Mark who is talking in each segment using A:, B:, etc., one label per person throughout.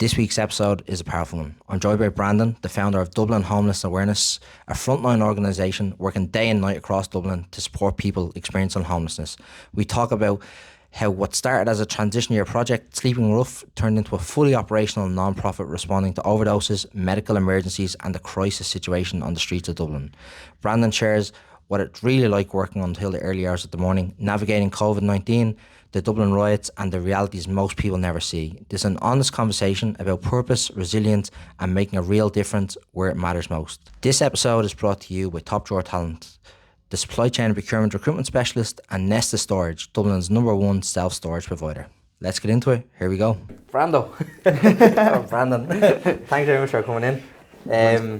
A: This week's episode is a powerful one. I'm joined by Brandon, the founder of Dublin Homeless Awareness, a frontline organisation working day and night across Dublin to support people experiencing homelessness. We talk about how what started as a transition year project, Sleeping Rough, turned into a fully operational non-profit responding to overdoses, medical emergencies and the crisis situation on the streets of Dublin. Brandon shares what it's really like working until the early hours of the morning, navigating COVID-19, the Dublin riots and the realities most people never see. This is an honest conversation about purpose, resilience and making a real difference where it matters most. This episode is brought to you by Top Drawer Talent, the supply chain and procurement recruitment specialist, and Nesta Storage, Dublin's #1 self-storage provider. Let's get into it. Here we go. Brando. Brandon, thank you very much for coming in.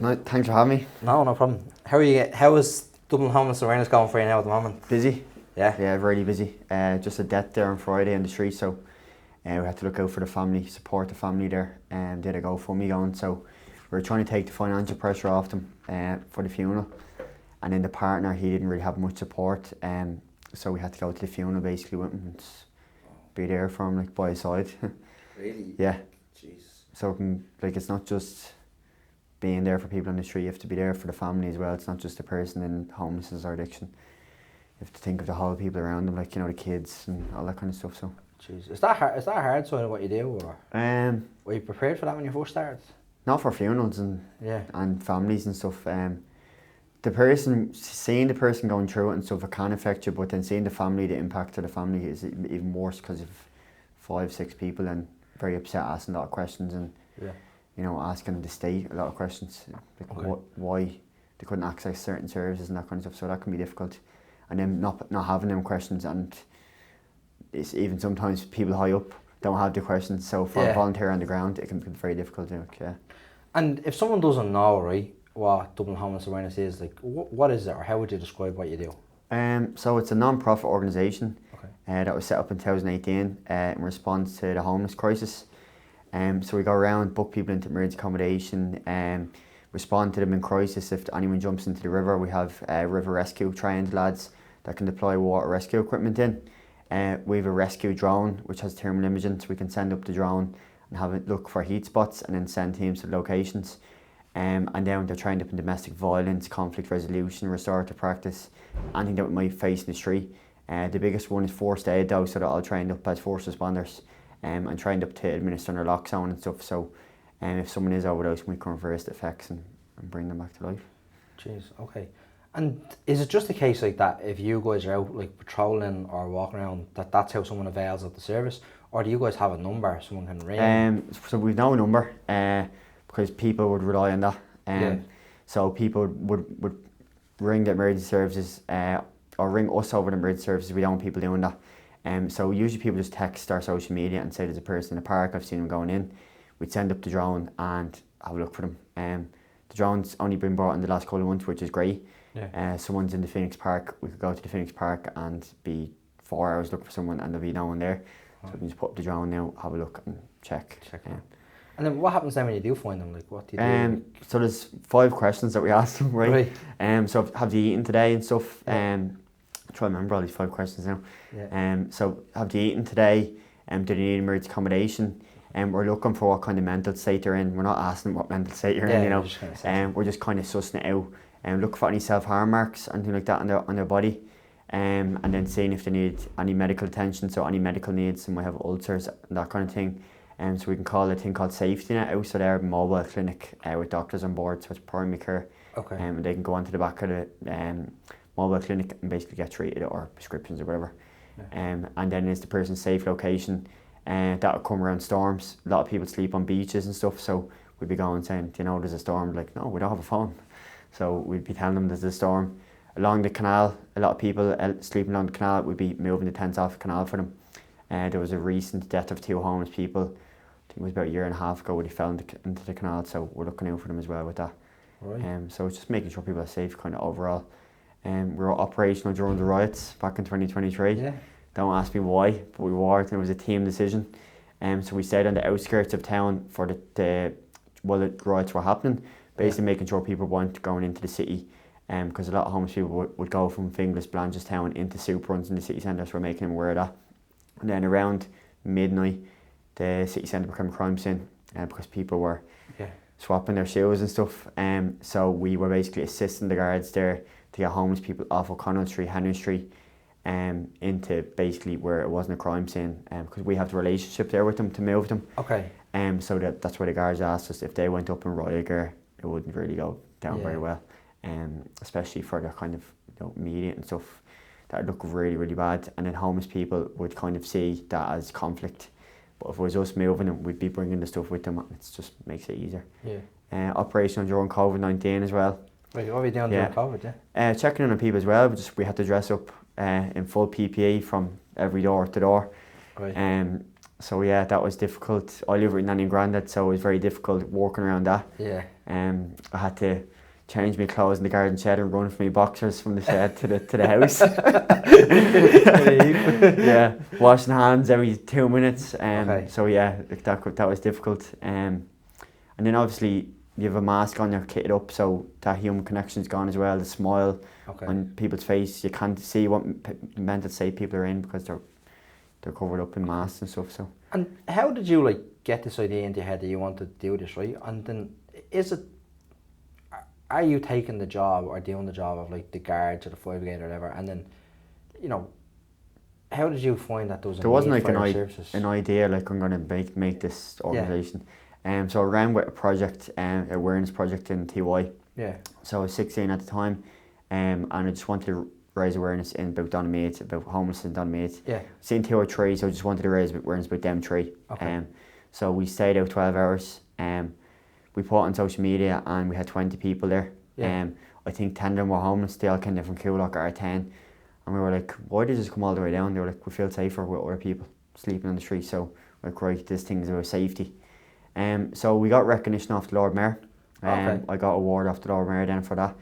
B: No, thanks for having me.
A: No problem. How are you? How is Dublin Homeless Awareness going for you now at the moment?
B: Busy.
A: Yeah?
B: Yeah, really busy. Just a death there on Friday in the street, so we had to look out for the family, support the family there, and did a GoFundMe going. So we were trying to take the financial pressure off them for the funeral. And then the partner, he didn't really have much support, so we had to go to the funeral basically with him and be there for him, like by his side.
A: Really?
B: Yeah.
A: Jeez.
B: So like it's not just being there for people on the street, you have to be there for the family as well. It's not just the person in homelessness or addiction. You have to think of the whole people around them, like, you know, the kids and all that kind of stuff. So.
A: Jeez. Is that hard? Is that hard? So what you do, or were you prepared for that when you first started?
B: Not for funerals and families and stuff. Seeing the person going through it and stuff, it can affect you, but then seeing the family, the impact of the family is even worse because of 5-6 people and very upset, asking a lot of questions and you know, asking the state a lot of questions, like why they couldn't access certain services and that kind of stuff. So that can be difficult, and then not having them questions, and it's even sometimes people high up don't have the questions. So for a volunteer on the ground, it can be very difficult.
A: And if someone doesn't know, right, what Dublin Homeless Awareness is, like, what is it, or how would you describe what you do?
B: So it's a non-profit organisation that was set up in 2018 in response to the homeless crisis. So we go around, book people into emergency accommodation, respond to them in crisis. If anyone jumps into the river, we have river rescue trained lads that can deploy water rescue equipment in. We have a rescue drone which has thermal imaging, so we can send up the drone and have it look for heat spots and then send teams to locations. And then they're trained up in domestic violence, conflict resolution, restorative practice, anything that we might face in the street. The biggest one is first aid though, so they're all trained up as first responders and trained up to administer under lockdown and stuff. So if someone is overdosing, we can reverse the effects and bring them back to life.
A: Jeez, okay. And is it just a case like that, if you guys are out like patrolling or walking around, that's how someone avails of the service? Or do you guys have a number someone can ring?
B: So we've no number. Because people would rely on that. So people would ring the emergency services or ring us over the emergency services. We don't want people doing that. So usually people just text our social media and say there's a person in the park, I've seen them going in. We'd send up the drone and have a look for them. The drone's only been brought in the last couple of months, which is great. Someone's in the Phoenix Park, we could go to the Phoenix Park and be 4 hours looking for someone and there'll be no one there. So we can just put up the drone now, have a look and check.
A: And then what happens then when you do find them? Like, what do you do?
B: So there's 5 questions that we ask them, right? So have you eaten today and stuff? I'm trying to remember all these 5 questions now. So have you eaten today? Do they need emergency accommodation? We're looking for what kind of mental state they're in. We're not asking them what mental state you're in, you know. We're just kind of sussing it out. Looking for any self-harm marks, anything like that on their body. And then seeing if they need any medical attention, so any medical needs, some might have ulcers and that kind of thing. So we can call a thing called safety net out, so they're a mobile clinic with doctors on board, so it's primary care. And they can go onto the back of the mobile clinic and basically get treated or prescriptions or whatever. And then is the person's safe location, that'll come around storms. A lot of people sleep on beaches and stuff, so we'd be going saying, do you know there's a storm? Like, no, we don't have a phone. So we'd be telling them there's a storm. Along the canal, a lot of people sleeping along the canal, we'd be moving the tents off the canal for them. There was a recent death of 2 homeless people, I think it was about a year and a half ago, where they fell into the canal, so we're looking out for them as well with that. So it's just making sure people are safe kind of overall. We were operational during the riots back in 2023. Don't ask me why, but we were, and it was a team decision. So we stayed on the outskirts of town for while the riots were happening, basically making sure people weren't going into the city. Because a lot of homeless people would go from Finglas, Blanchestown into soup runs in the city centre, so we're making them aware of that. And then around midnight, the city centre became a crime scene. because people were swapping their shoes and stuff. So we were basically assisting the guards there to get homeless people off O'Connell Street, Henry Street, into basically where it wasn't a crime scene, because we have the relationship there with them to move them.
A: Okay.
B: So that's where the guards asked us if they went up in riot gear, it wouldn't really go down very well. Especially for the kind of media and stuff that would look really, really bad. And then homeless people would kind of see that as conflict. But if it was us moving them, we'd be bringing the stuff with them. It just makes it easier. Yeah. Operational during COVID-19 as well.
A: Right, what were you doing during COVID?
B: Checking in on people as well. We had to dress up in full PPE from every door to door.
A: Right.
B: So yeah, that was difficult. I live with Nanny and Grandad, so it was very difficult walking around that.
A: Yeah.
B: I had to change my clothes in the garden shed and run for my boxers from the shed to the house. Yeah, washing hands every 2 minutes. So yeah, that was difficult. And then obviously you have a mask on, you're kitted up, so that human connection's gone as well. The smile on people's face, you can't see what mental state people are in because they're covered up in masks and stuff. So.
A: And how did you get this idea into your head that you want to do this, right? And then are you taking the job or doing the job of the guards or the fire brigade or whatever, and then how did you find that there wasn't
B: an idea I'm going to make this organisation? So I ran with a project, awareness project in TY. Yeah. So I was 16 at the time, and I just wanted to raise awareness about Donaghmede, about homelessness in Donaghmede. Yeah. Seen TY 3, so I just wanted to raise awareness about them 3. Okay. So we stayed out 12 hours. We put it on social media and we had 20 people there. Yeah. I think 10 of them were homeless. They all came down from Coolock or 10. And we were like, why did you just come all the way down? They were like, we feel safer with other people sleeping on the street. So right, this thing is about safety. So we got recognition off the Lord Mayor. I got an award off the Lord Mayor then for that.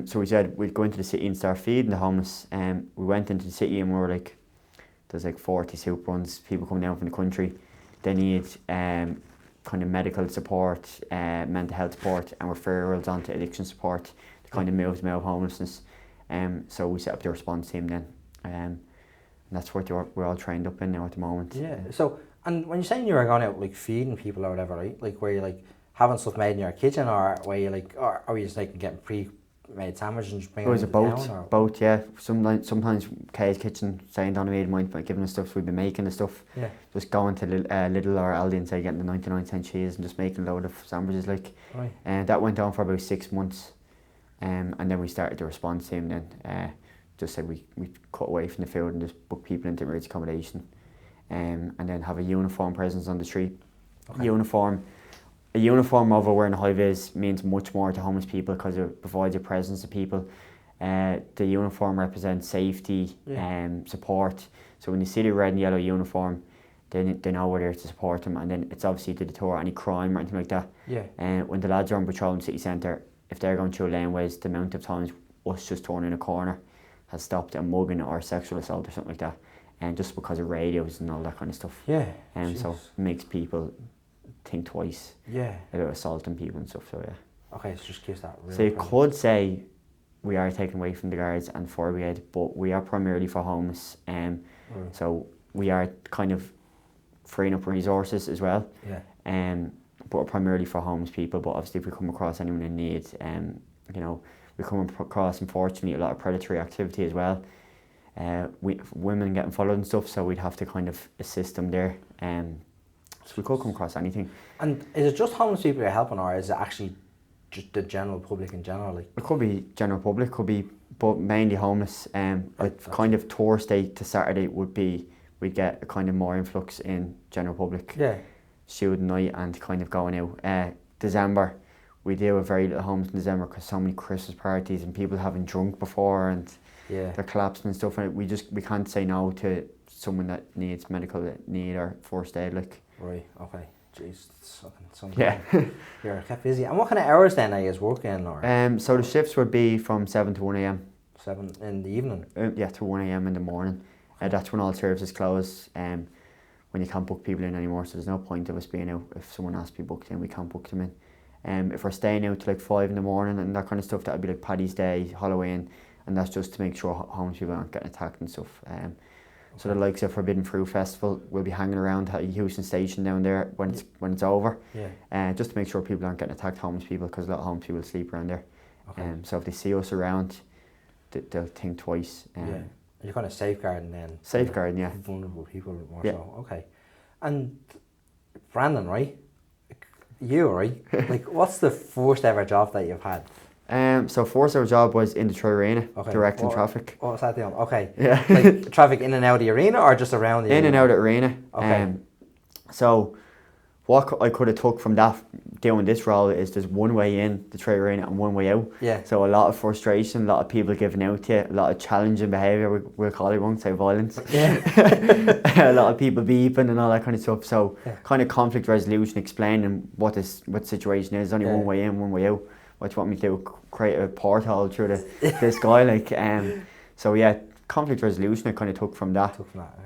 B: So we said we'd go into the city and start feeding the homeless. We went into the city and we were like, there's 40 soup runs, people coming down from the country. They need kind of medical support, mental health support, and referrals onto addiction support to kind of move them out of homelessness. So we set up the response team then. And that's what we're all trained up in now at the moment.
A: Yeah. So, and when you're saying you were going out feeding people or whatever, right? Were you having stuff made in your kitchen, or were you or were you just getting pre-made sandwiches and just bringing them down?
B: Both, yeah. Sometimes Kay's kitchen, saying Donaghmede might giving us stuff, we'd be making the stuff. Yeah. Just going to Lidl or Aldi and say getting the 99-cent cheese and just making a load of sandwiches
A: Right.
B: And that went on for about 6 months. And then we started the response team then. Just said we cut away from the field and just book people into emergency accommodation. And then have a uniform presence on the street. Okay. A uniform over wearing a high-vis means much more to homeless people because it provides a presence to people. The uniform represents safety and support. So when you see the red and yellow uniform, then they know we're there to support them, and then it's obviously to deter any crime or anything like that. Yeah. When the lads are on patrol in the city centre, if they're going through laneways, the amount of times us just turning a corner has stopped a mugging or a sexual assault or something like that, and just because of radios and all that kind of stuff. Yeah. And so it makes people think twice. Yeah. About assaulting people and stuff. So yeah.
A: Okay, so just gives that.
B: So you could say we are taken away from the guards and fire brigade, but we are primarily for homeless. So we are kind of freeing up resources as well. Yeah. But we're primarily for homeless people. But obviously, if we come across anyone in need, we come across, unfortunately, a lot of predatory activity as well. Women getting followed and stuff, so we'd have to kind of assist them there. So we could come across anything.
A: And is it just homeless people you're helping, or is it actually just the general public in general?
B: It could be general public, but mainly homeless. Kind of Thursday to Saturday we'd get a kind of more influx in general public. Yeah. Student night and kind of going out. December, we deal with very little homeless in December because so many Christmas parties and people having drunk before and they're collapsing and stuff. And we can't say no to someone that needs medical need or first aid.
A: Right. Okay. Jeez, you're kept busy. And what kind of hours then are you working? Or
B: so the shifts would be from 7 to 1 a.m.
A: 7 in the evening.
B: To 1 a.m. in the morning. That's when all services close. When you can't book people in anymore, so there's no point of us being out. If someone has to be booked in, we can't book them in. If we're staying out till 5 in the morning and that kind of stuff, that would be Paddy's Day, Halloween, and that's just to make sure homeless people aren't getting attacked and stuff. So the likes of Forbidden Fruit Festival will be hanging around at Houston Station down there when it's over. Just to make sure people aren't getting attacked, homeless people, because a lot of homeless people sleep around there. So if they see us around, they'll think twice.
A: You're kind of safeguarding then.
B: Safeguarding, yeah.
A: Vulnerable people more so. Okay. And Brandon, right? You, right? Like, what's the first ever job that you've had?
B: So first ever job was in the Troy Arena, directing traffic.
A: What was that doing? Okay.
B: Yeah.
A: Like traffic in and out of the arena, or just around the arena?
B: In and out of the arena.
A: Okay.
B: So what I could have took from that doing this role is there's one way in the Troy Arena and one way out.
A: Yeah.
B: So a lot of frustration, a lot of people giving out to you, a lot of challenging behaviour, we'll call it, won't say violence.
A: Yeah.
B: A lot of people beeping and all that kind of stuff. So kind of conflict resolution, explaining what the situation is. There's only one way in, one way out. What do you want me to do? Create a porthole through the sky, like. So yeah, conflict resolution I kind of took from that.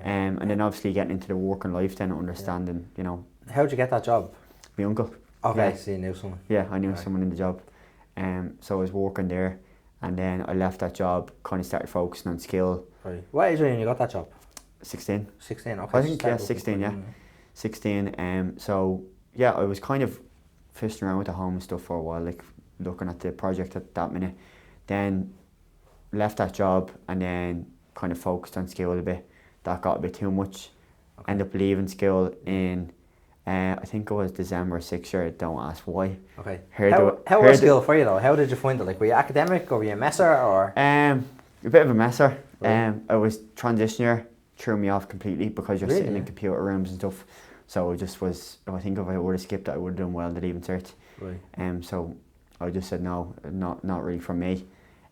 B: And then obviously getting into the working life, then understanding, you know.
A: How did you get that job?
B: My uncle.
A: Okay, so you knew someone.
B: Yeah, I knew someone in the job. So I was working there, and then I left that job, kind of started focusing on skill.
A: Right. What age were you when you got that job?
B: 16.
A: 16, okay.
B: I think, 16, yeah. 16. So yeah, I was kind of fishing around with the home stuff for a while, like looking at the project at that minute. Then left that job and then kind of focused on skill a bit. That got a bit too much. Ended up leaving school in, I think it was December 6th year, don't ask why.
A: Okay. How was skill for you though? How did you find it? Like, were you academic or were you a messer or?
B: A bit of a messer. I was transition year, threw me off completely because you're sitting in computer rooms and stuff. So it just was, I think if I would have skipped it, I would have done well at Leaving Cert.
A: Right.
B: So I just said no, not really for me.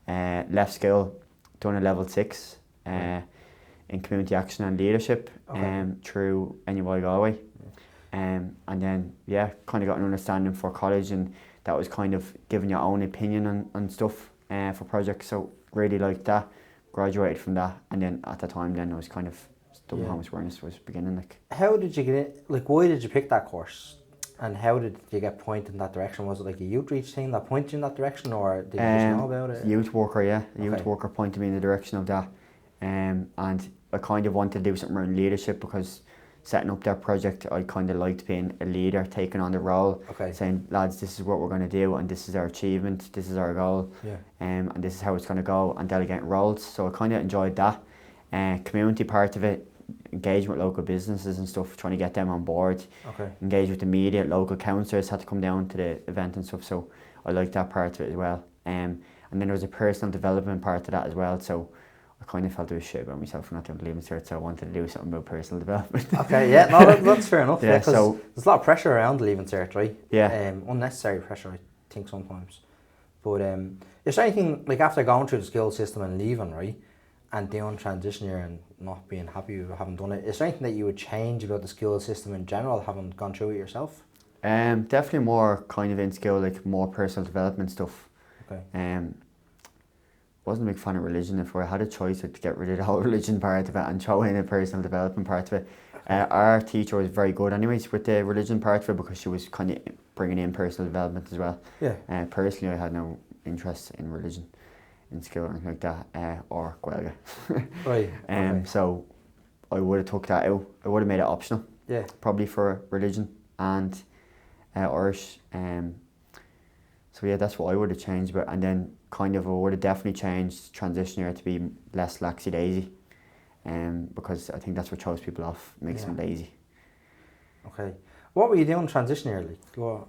B: Left school, done a level 6 in community action and leadership through NUI Galway. And then kind of got an understanding for college, and that was kind of giving your own opinion on stuff for projects. So really liked that. Graduated from that, and then at the time then I was kind of Dublin Homeless Awareness was beginning, like.
A: How did you get it? Like, why did you pick that course? And how did you get pointed in that direction? Was it like a youth reach thing that pointed you in that direction, or did you just know about it?
B: Youth worker, youth worker pointed me in the direction of that. And I kind of wanted to do something around leadership, because setting up that project, I kind of liked being a leader, taking on the role, saying, lads, this is what we're going to do, and this is our achievement, this is our goal, and this is how it's going to go, and delegating roles. So I kind of enjoyed that. Community part of it, engaging with local businesses and stuff, trying to get them on board, engage with the media, local councillors had to come down to the event and stuff, so I liked that part of it as well. And then there was a personal development part to that as well, so I kind of felt it was shit about myself for not doing Leaving Cert, so I wanted to do something about personal development.
A: That's fair enough.
B: Yeah,
A: so there's a lot of pressure around Leaving Cert, right?
B: Yeah.
A: Unnecessary pressure, I think, sometimes. But is there anything, like, after going through the school system and leaving, right, and doing transition year and not being happy with having done it, is there anything that you would change about the school system in general, having gone through it yourself?
B: Definitely more kind of in school, like more personal development stuff. Wasn't a big fan of religion. If I had a choice, I'd get rid of the whole religion part of it and throw in a personal development part of it. Our teacher was very good anyways with the religion part of it, because she was kind of bringing in personal development as well. Personally, I had no interest in religion in school or anything like that, or Gaeilge. So I would have took that out. I would have made it optional. Probably for religion and Irish. So yeah, that's what I would have changed. But and then kind of I would have definitely changed transition year to be less laxy-daisy, because I think that's what throws people off, makes them lazy. Okay.
A: What were you doing transition year, like? What?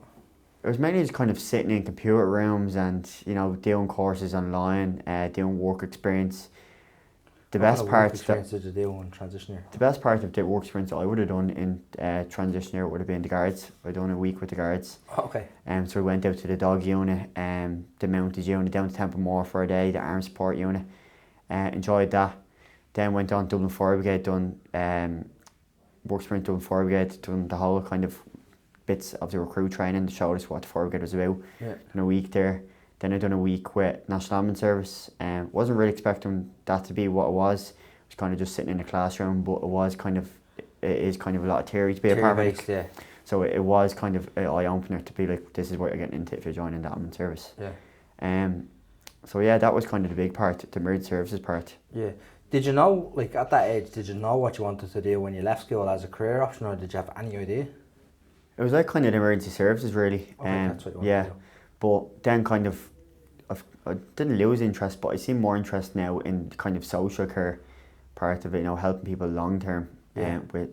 B: It was mainly just kind of sitting in computer rooms and, you know, doing courses online, doing work experience. The best part
A: did you do in transition year?
B: The best part of the work experience I would have done in transition year would have been the guards. I'd done a week with the guards. So we went out to the dog unit, the mounted unit, down to Templemore for a day, the armed support unit. Enjoyed that. Then went on to Dublin Fire Brigade, done work experience Dublin Fire Brigade, done the whole kind of bits of the recruit training to show us what the Fire Brigade was about. In a week there. Then I done a week with National Admin Service. Wasn't really expecting that to be what it was. It was kind of just sitting in a classroom, but it is kind of a lot of theory to be a paramedic. So it was kind of an eye opener to be like, this is what you're getting into if you're joining the Admin Service. So yeah, that was kind of the big part, the emergency services part.
A: Did you know, like at that age, did you know what you wanted to do when you left school as a career option, or did you have any idea?
B: It was like kind of emergency services really.
A: Okay, that's what you wanted to do.
B: But then kind of, I didn't lose interest, but I see more interest now in kind of social care part of it, you know, helping people long term with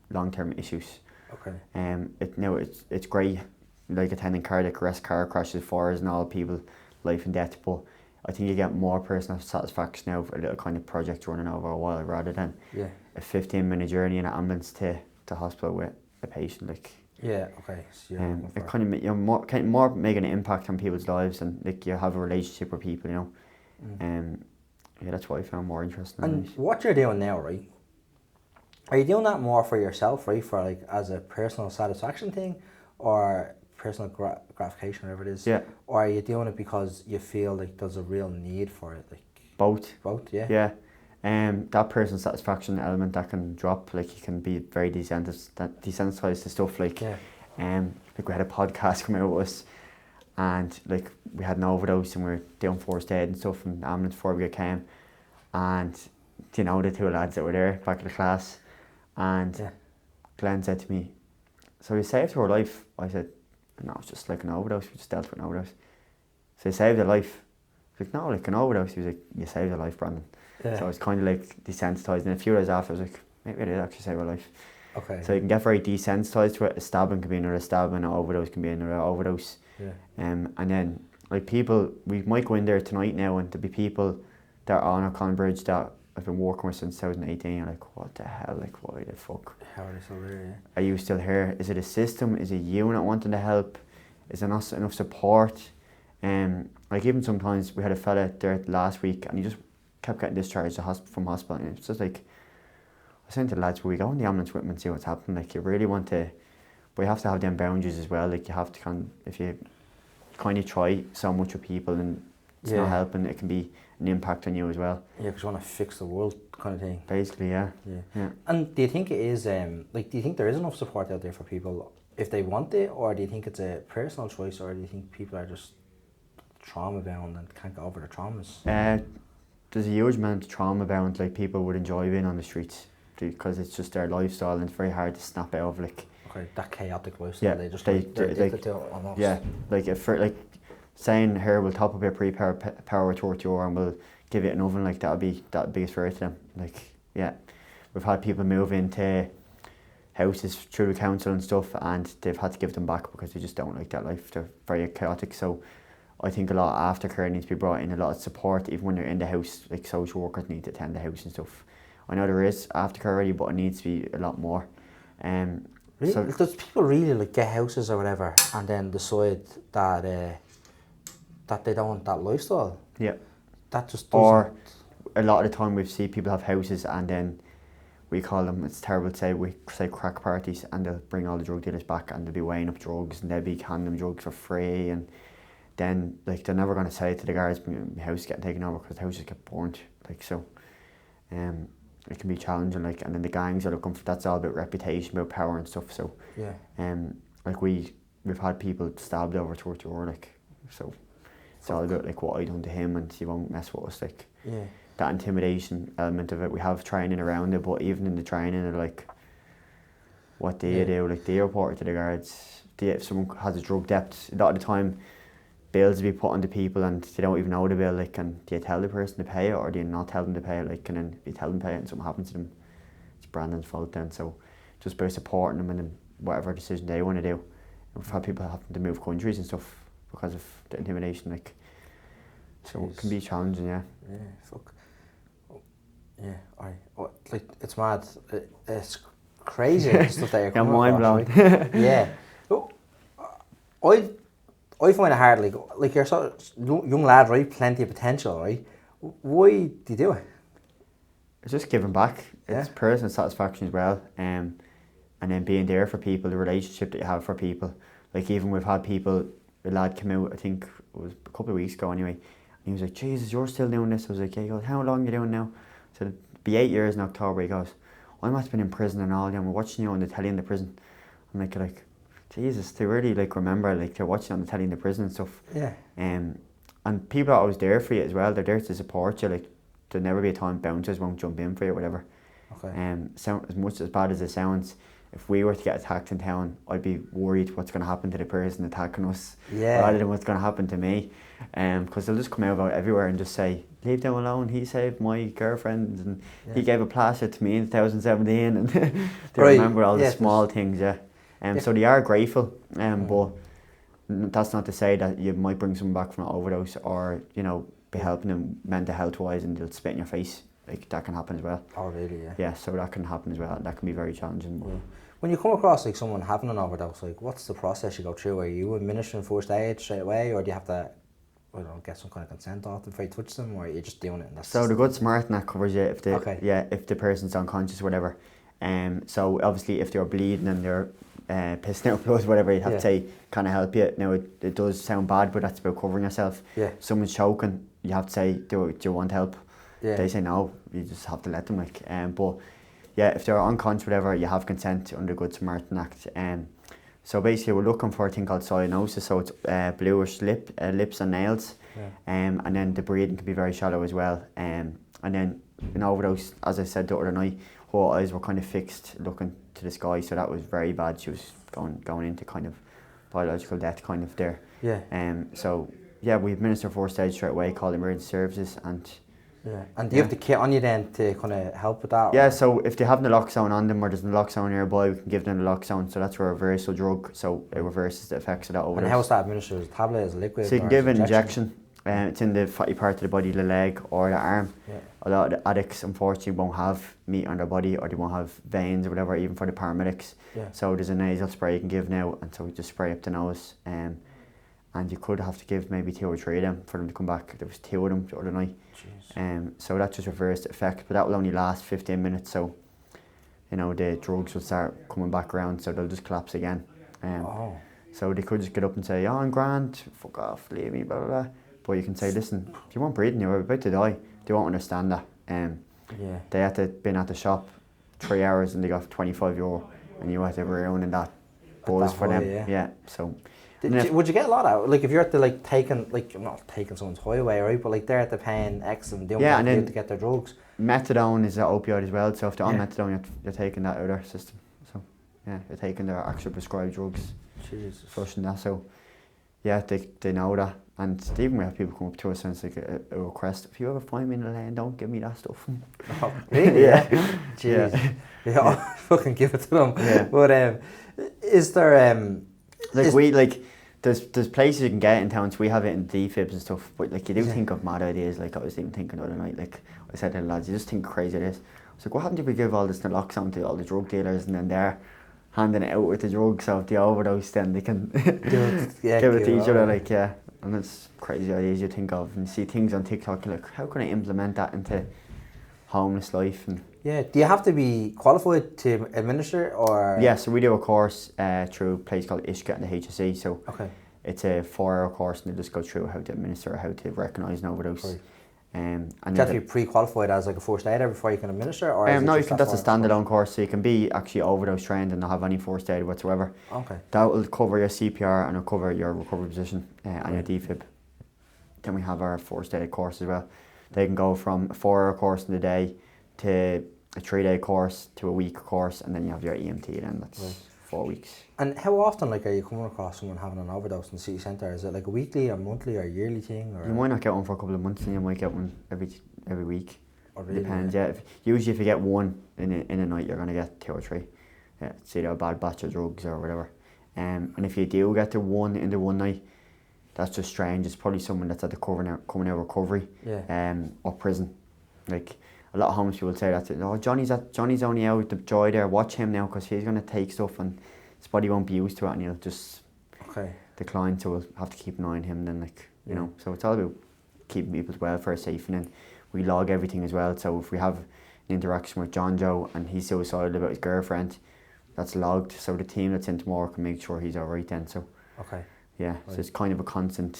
B: long term issues.
A: Okay.
B: It's great, like attending cardiac arrest, car crashes, fires and all people, life and death, but I think you get more personal satisfaction now for a little kind of project running over a while rather than a 15-minute journey in an ambulance to hospital with a patient. Like
A: okay. So
B: it kind of, you're more making an impact on people's lives, and like you have a relationship with people, you know. That's what I found more interesting.
A: And what you're doing now, right? Are you doing that more for yourself, right? For like as a personal satisfaction thing, or personal gratification, whatever it is?
B: Yeah.
A: Or are you doing it because you feel like there's a real need for it? Like
B: both.
A: Both, yeah.
B: Yeah. That personal satisfaction element that can drop, like you can be very desensitized to stuff like like we had a podcast come out with us, and like we had an overdose and we were doing first aid and stuff in the ambulance before we came, and you know the two lads that were there back in the class, and Glenn said to me, "So you saved her life?" I said, "No, it's just like an overdose. We just dealt with an overdose." "So you saved her life?" I was like, "No, like an overdose." He was like, "You saved her life, Brandon." So I was kind of like desensitized, and a few days after I was like, maybe I did actually save her life.
A: Okay.
B: So you can get very desensitized to it. A stabbing can be another stabbing, an overdose can be another overdose.
A: Yeah.
B: And then like people, we might go in there tonight now, and there'll be people that are on O'Connell Bridge that I've been working with since 2018. You're like, what the hell? Like, why the fuck?
A: How are they still there? Yeah.
B: Are you still here? Is it a system? Is it you not wanting to help? Is there not enough support? Like even sometimes we had a fella there last week, and he just kept getting discharged from hospital, and it's just like, I was saying to the lads, will we go in the ambulance with him and see what's happening? Like you really want to, but you have to have them boundaries as well. Like you have to if you kind of try so much with people and it's not helping, it can be an impact on you as well.
A: Yeah, because you want to fix the world kind of thing.
B: Basically, yeah.
A: And do you think it is, do you think there is enough support out there for people if they want it, or do you think it's a personal choice, or do you think people are just trauma bound and can't get over their traumas?
B: There's a huge amount of trauma bound, like people would enjoy being on the streets because it's just their lifestyle, and it's very hard to snap out of, like.
A: Okay, that chaotic lifestyle, they're addicted to it almost.
B: Yeah, like if like saying here we'll top up your power with 30 euro and we'll give you an oven, like that'd be biggest fair to them. Like we've had people move into houses through the council and stuff, and they've had to give them back because they just don't like that life. They're very chaotic. So I think a lot of aftercare needs to be brought in, a lot of support even when they're in the house. Like social workers need to attend the house and stuff. I know there is aftercare already, but it needs to be a lot more.
A: Really? So does people really like get houses or whatever and then decide that that they don't want that lifestyle? Yeah. That just doesn't.
B: Or a lot of the time we see people have houses and then we call them, it's terrible to say, we say crack parties, and they'll bring all the drug dealers back and they'll be weighing up drugs and they'll be handing them drugs for free, and then like they're never going to say to the guards, my house is getting taken over because the houses get burnt. Like so, it can be challenging, like, and then the gangs are looking for, that's all about reputation, about power and stuff. So like we've had people stabbed over 30 euro, like, so it's all about like what I done to him and he won't mess with us, like. That intimidation element of it, we have training around it, but even in the training, they're like, what do you do? Like, do you report it to the guards? If someone has a drug debt, a lot of the time bills will be put onto people and they don't even know the bill, like, and do you tell the person to pay it or do you not tell them to pay it? Like, and then if you tell them to pay it and something happens to them, it's Brandon's fault then. So just by supporting them and then whatever decision they want to do. And we've had people having to move countries and stuff because of the intimidation, like, so it can be challenging, yeah.
A: Yeah, fuck. Like, it's mad. It's crazy stuff that you're coming
B: mind blown.
A: Right? Yeah. I find it hard, like you're sort of young lad, right? Plenty of potential, right? Why do you do it?
B: It's just giving back. It's personal satisfaction as well. And then being there for people, the relationship that you have for people. Like even we've had people, a lad came out, I think it was a couple of weeks ago anyway, and he was like, Jesus, you're still doing this? I was like, yeah. He goes, how long are you doing now? I said, it'll be 8 years in October. He goes, I must have been in prison and all, and we're watching you on the telly in the prison. I'm like, Jesus, they really like remember, like they're watching on the telly in the prison and stuff.
A: Yeah.
B: And people are always there for you as well. They're there to support you, like there'll never be a time bouncers won't jump in for you or whatever.
C: Okay.
B: So as much as bad as it sounds, if we were to get attacked in town, I'd be worried what's going to happen to the person attacking us rather than what's going to happen to me. Because they'll just come out about everywhere and just say, leave them alone, he saved my girlfriend and he gave a plaster to me in 2017 and they remember all the small things, so they are grateful, but that's not to say that you might bring someone back from an overdose or, you know, be helping them mental health wise and they'll spit in your face. Like, that can happen as well.
C: Oh, really? Yeah.
B: Yeah, so that can happen as well. That can be very challenging.
C: Yeah. When you come across like someone having an overdose, like what's the process you go through? Are you administering first aid straight away, or do you have to, I don't know, get some kind of consent off them before you touch them, or are you just doing it? And that's
B: so the Good Samaritan Act covers you if the if the person's unconscious or whatever. So obviously if they're bleeding and they're pissing out blood, whatever, you'd have to say, can I help you? Now it does sound bad, but that's about covering yourself. Yeah. If someone's choking, you have to say, do you want help? Yeah. They say no, you just have to let them, like. But yeah, if they're unconscious, whatever, you have consent under the Good Samaritan Act. So basically, we're looking for a thing called cyanosis, so it's bluish lips and nails, and then the breathing can be very shallow as well. And then in overdose, as I said the other night, her eyes were kind of fixed, looking to the sky, so that was very bad. She was going into kind of biological death, kind of there. Yeah. So yeah, we administer first aid straight away, call emergency services, and.
C: Yeah. And do you have the kit on you then to kind of help with that?
B: Yeah, so if they have naloxone on them or there's naloxone nearby, we can give them naloxone. So that's a reversal drug, so it reverses the effects of that overdose.
C: And how is that administered? Is it a tablet, is it liquid?
B: So you can give an injection. It's in the fatty part of the body, the leg or the arm. Yeah. A lot of the addicts, unfortunately, won't have meat on their body or they won't have veins or whatever, even for the paramedics. Yeah. So there's a nasal spray you can give now, and so we just spray up the nose. And you could have to give maybe 2 or 3 of them for them to come back. There was 2 of them the other night. So that just reversed the effect, but that will only last 15 minutes, so you know the drugs will start coming back around, so they'll just collapse again. So they could just get up and say, oh, I'm grand, fuck off, leave me, blah, blah, blah. But you can say, listen, if you weren't breathing, you were about to die. They won't understand that. They had to been at the shop 3 hours and they got €25 and you had to ruin in that buzz for them. Yeah, so...
C: Would you get a lot out? Like if you're at the not taking someone's highway, right? But like they're at the paying X and doing what they do to get their drugs.
B: Methadone is an opioid as well, so if they're on methadone, you're taking that out of their system. So yeah, you're taking their actual prescribed drugs, flushing that. So yeah, they know that, and even we have people come up to us and it's like a request. If you ever find me in the lane, don't give me that stuff.
C: Oh, really? Yeah. Jeez. Yeah, I'll fucking give it to them. Yeah. But is there
B: There's places you can get it in towns. We have it in defibs and stuff, but like you do think of mad ideas. Like I was even thinking the other night, like I said to the lads, you just think crazy ideas. I was like, what happened if we give all this naloxone to all the drug dealers and then they're handing it out with the drugs, so if they overdose then they can give it to each other, like, yeah. And it's crazy ideas you think of, and you see things on TikTok, you're like, how can I implement that into homeless life? And
C: yeah, do you have to be qualified to administer, or?
B: Yeah, so we do a course through a place called ISCA and the HSE, so it's a 4-hour course and they just go through how to administer, how to recognise an overdose. Right.
C: And you have to be pre-qualified as like a first aider before you can administer, or
B: no, that's a standalone course, so you can be actually overdose trained and not have any first aid whatsoever. Okay. That will cover your CPR and it'll cover your recovery position and your defib. Then we have our first aid course as well. They can go from a 4-hour course in the day to a 3-day course to a week course, and then you have your EMT then, that's 4 weeks.
C: And how often are you coming across someone having an overdose in the city centre? Is it like a weekly or monthly or yearly thing? Or?
B: You might not get one for a couple of months and you might get one every week. Really? Depends, yeah. Usually if you get one in a night, you're going to get 2 or 3. Yeah, it's either a bad batch of drugs or whatever. And if you do get to one in the one night, that's just strange. It's probably someone that's at the coming out of recovery or prison. Like, a lot of homeless people say that, oh, Johnny's only out with the joy there, watch him now because he's going to take stuff and his body won't be used to it and he'll just decline, so we'll have to keep an eye on him then, like, you know. So it's all about keeping people's welfare safe, and then we log everything as well. So if we have an interaction with John Joe and he's suicidal about his girlfriend, that's logged, so the team that's in tomorrow can make sure he's alright then. So so it's kind of a constant,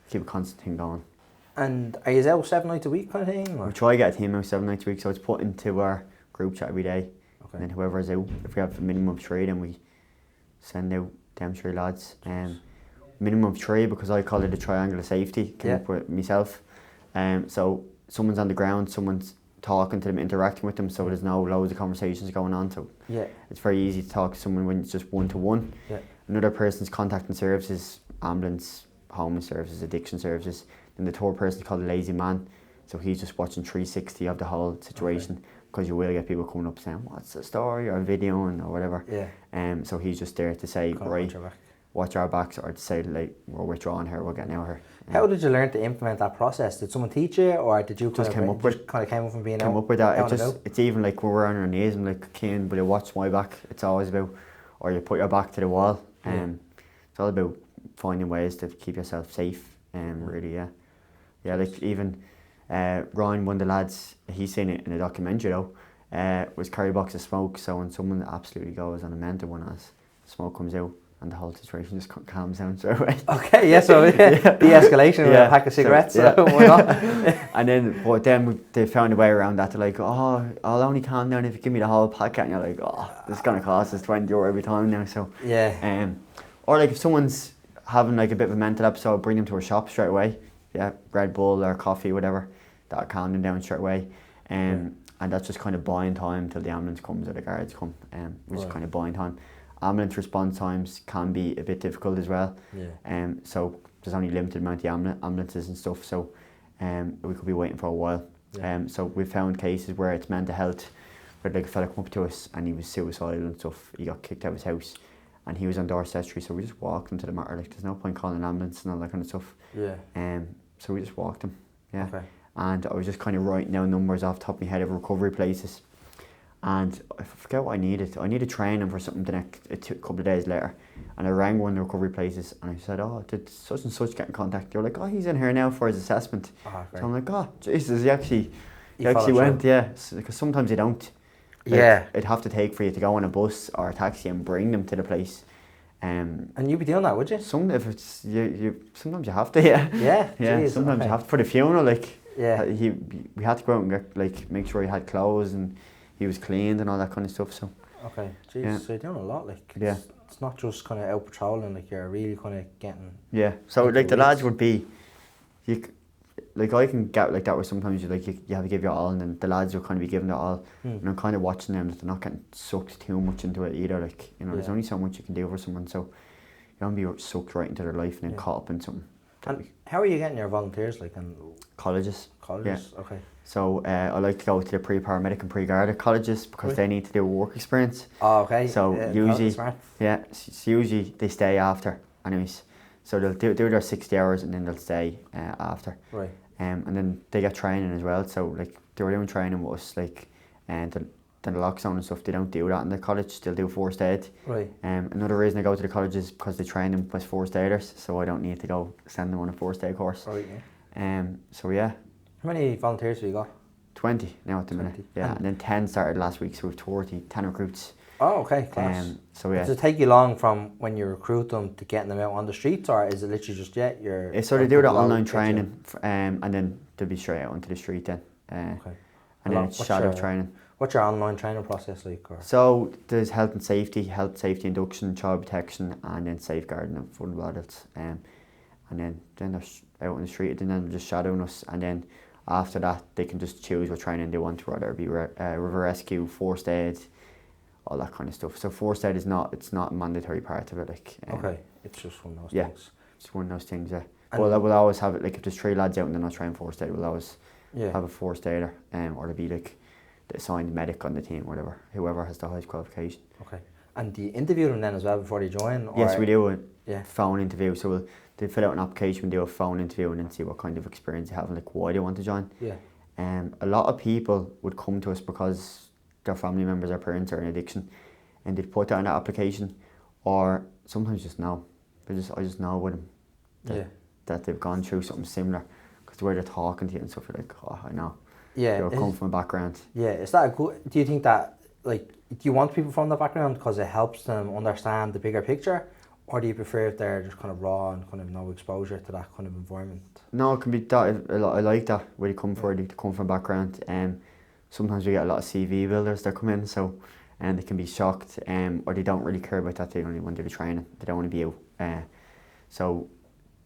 B: keep a constant thing going.
C: And are you out 7 nights a week kind of thing? Or?
B: We try to get a team out 7 nights a week, so it's put into our group chat every day. And then whoever's out, if we have a minimum of 3, then we send out them 3 lads. Minimum of 3 because I call it a triangle of safety, came up with myself. So someone's on the ground, someone's talking to them, interacting with them, so there's no loads of conversations going on. So it's very easy to talk to someone when it's just one-to-one. Another person's contacting services, ambulance, homeless services, addiction services. Then the third person's called a lazy man. So he's just watching 360 of the whole situation, because you will get people coming up saying, what's the story, or videoing, or whatever. So he's just there to say, right, watch our backs, or to say, like, we're withdrawing here, we're getting out here.
C: How did you learn to implement that process? Did someone teach you, or did you
B: just came up with
C: from being
B: came
C: out?
B: up with that. It's even like when we're on our knees and like, Cian, will you watch my back? It's always about, or you put your back to the wall. It's all about finding ways to keep yourself safe. Really, like even Ryan, one of the lads, he's seen it in a documentary though, was carry a box of smoke. So when someone absolutely goes on a mental one, as smoke comes out, and the whole situation just calms down straight away.
C: Okay, so de-escalation with a pack of cigarettes. So why not?
B: And then they found a way around that. They're like, oh, I'll only calm down if you give me the whole packet. And you're like, oh, this is gonna cost us €20 every time now. So or like if someone's having like a bit of a mental episode, bring them to a shop straight away. Red Bull or coffee, whatever. That'll calm them down straight away. And that's just kind of buying time till the ambulance comes or the guards come. Which is kind of buying time. Ambulance response times can be a bit difficult as well. So there's only a limited amount of ambulances and stuff, so we could be waiting for a while. So we found cases where it's mental health, where like a fella come up to us and he was suicidal and stuff. He got kicked out of his house and he was on Dorset Street, so we just walked him to the matter. Like, there's no point calling an ambulance and all that kind of stuff. So we just walked him. And I was just kind of writing down numbers off the top of my head of recovery places. And I forget what I needed. I needed training for something the next a couple of days later. And I rang one of the recovery places and I said, oh, did such and such get in contact? They were like, oh, he's in here now for his assessment. So I'm like, oh, Jesus, he actually went, because sometimes they don't. It'd have to take for you to go on a bus or a taxi and bring them to the place. And
C: you'd be doing that, would you?
B: If it's sometimes you have to, Geez, sometimes you have to. For the funeral, like, we had to go out and get, like, make sure he had clothes and he was cleaned and all that kind of stuff. So
C: so you're doing a lot, like, it's not just kind of out patrolling, like, you're really kind of getting
B: so like the lads would be, like, I can get like that where sometimes you have to give your all, and then the lads will kind of be giving their all, and I'm kind of watching them that they're not getting sucked too much into it either. Like, there's only so much you can do for someone, so you don't be sucked right into their life and then caught up in something.
C: And how are you getting your volunteers, like, in
B: colleges?
C: Okay.
B: So I like to go to the pre-paramedic and pre-guarded colleges because they need to do a work experience.
C: Oh, okay.
B: So usually they stay after anyways. So they'll do their 60 hours and then they'll stay after.
C: Right.
B: And then they get training as well. So like they were doing training with us, like, and the lockdown and stuff. They don't do that in the college. They'll do first aid.
C: Right.
B: Another reason I go to the college is because they train them as first aiders, so I don't need to go send them on a first aid course.
C: Right.
B: So yeah.
C: How many volunteers have you got?
B: 20 now at the minute. Yeah, and then 10 started last week, so we've 10 recruits.
C: Oh, okay, class.
B: So yeah.
C: Does it take you long from when you recruit them to getting them out on the streets, or is it literally just you're?
B: So they do the online training, and then they'll be straight out onto the street then. And then it's shadow training.
C: What's your online training process like?
B: So there's health safety induction, child protection, and then safeguarding of vulnerable adults. And then they're out on the street, and then they're just shadowing us, and then after that they can just choose what training they want, whether it be river rescue, first aid, all that kind of stuff. So first aid it's not a mandatory part of it. Like,
C: it's just one of those things.
B: It's one of those things. Well, we'll always have it. Like if there's 3 lads out and they're not trained first aid, we'll always have a first aider, or there'll be like the assigned medic on the team, whatever, whoever has the highest qualification.
C: Okay. And do you interview them then as well before they join?
B: Yes, we do a phone interview. So they fill out an application, we do a phone interview, and then see what kind of experience they have and like why they want to join. A lot of people would come to us because their family members or parents are in addiction, and they'd put that in that application, or sometimes just know. I just know with them that they've gone through something similar, because the way they're talking to you and stuff, you're like, oh, I know. They're coming from a background. Is
C: that good? Do you think that, like, do you want people from the background because it helps them understand the bigger picture? Or do you prefer if they're just kind of raw and kind of no exposure to that kind of environment? No,
B: it can be that. I like that, where they come from, a background. Sometimes we get a lot of CV builders that come in, so they can be shocked, or they don't really care about that. They only want to do the training. They don't want to be out. So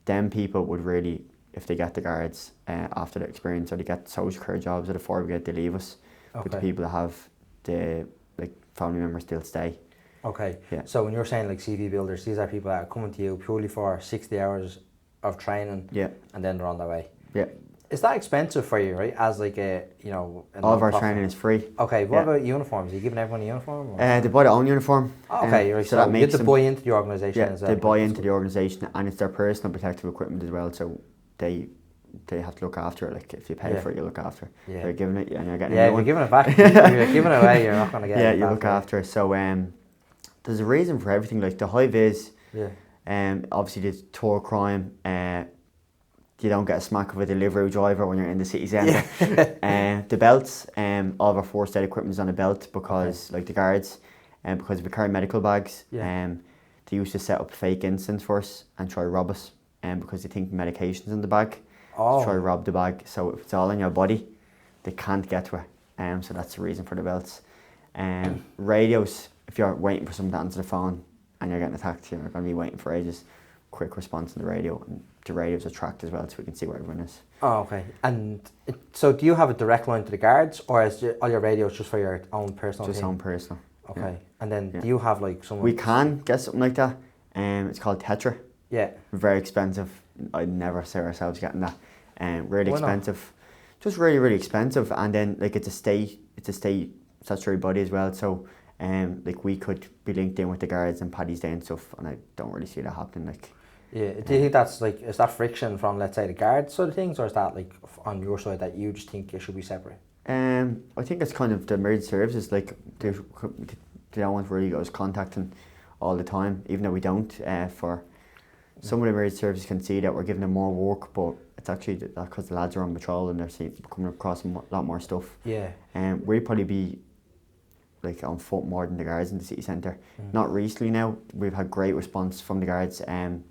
B: them people would really, if they get the guards after the experience, or they get social care jobs at the fire brigade, they leave us. But the people that have the like family members still stay.
C: Okay.
B: Yeah.
C: So when you're saying like CV builders, these are people that are coming to you purely for 60 hours of training.
B: Yeah.
C: And then they're on their way.
B: Yeah.
C: Is that expensive for you, right? As like a, you know,
B: all of our training is free.
C: Okay. What about uniforms? Are you giving everyone a uniform? Or?
B: They buy their own uniform.
C: Okay. Right.
B: So that makes
C: you have to
B: them
C: buy into the organisation.
B: Yeah,
C: as well.
B: they buy into the organisation, and it's their personal protective equipment as well. So they have to look after it. Like if you pay for it, you look after it.
C: Yeah.
B: They're giving it, and you're getting.
C: Yeah, if you're giving it back, if you're giving it away, you're not going to get it.
B: Yeah,
C: back
B: you look after it. So there's a reason for everything. Like the high vis.
C: Yeah.
B: Obviously the tour crime. You don't get a smack of a delivery driver when you're in the city centre. The belts. All of our forced aid equipment is on a belt because like the guards, because we carry medical bags.
C: Yeah.
B: They used to set up fake incidents for us and try to rob us. Because they think medication's in the bag.
C: Oh.
B: Try to rob the bag. So if it's all in your body, they can't get to it. So that's the reason for the belts. Radios, if you're waiting for someone to answer the phone and you're getting attacked, you're going to be waiting for ages. Quick response on the radio, and the radios are tracked as well, so we can see where everyone is.
C: Oh, okay. And so do you have a direct line to the guards, or is all your radios just for your own personal
B: Just
C: team?
B: own personal.
C: Okay.
B: Yeah.
C: And then do you have like someone?
B: We can get something like that. It's called Tetra.
C: Yeah.
B: Very expensive. I'd never see ourselves getting that. Really
C: Why not?
B: expensive. Just really, really expensive. And then like it's a state statutory body as well. So like we could be linked in with the guards and Paddy's Day and stuff, and I don't really see that happening. Like.
C: Yeah. Do you think that's like, is that friction from, let's say, the guards sort of things, or is that like on your side that you just think it should be separate?
B: I think it's kind of the emergency services, like they don't want really us contacting all the time, even though we don't. For some of the emergency services can see that we're giving them more work, but it's actually because the lads are on patrol and they're coming across a lot more stuff.
C: Yeah.
B: We'd probably be like on foot more than the guards in the city centre. Not recently now. We've had great response from the guards.
C: Right.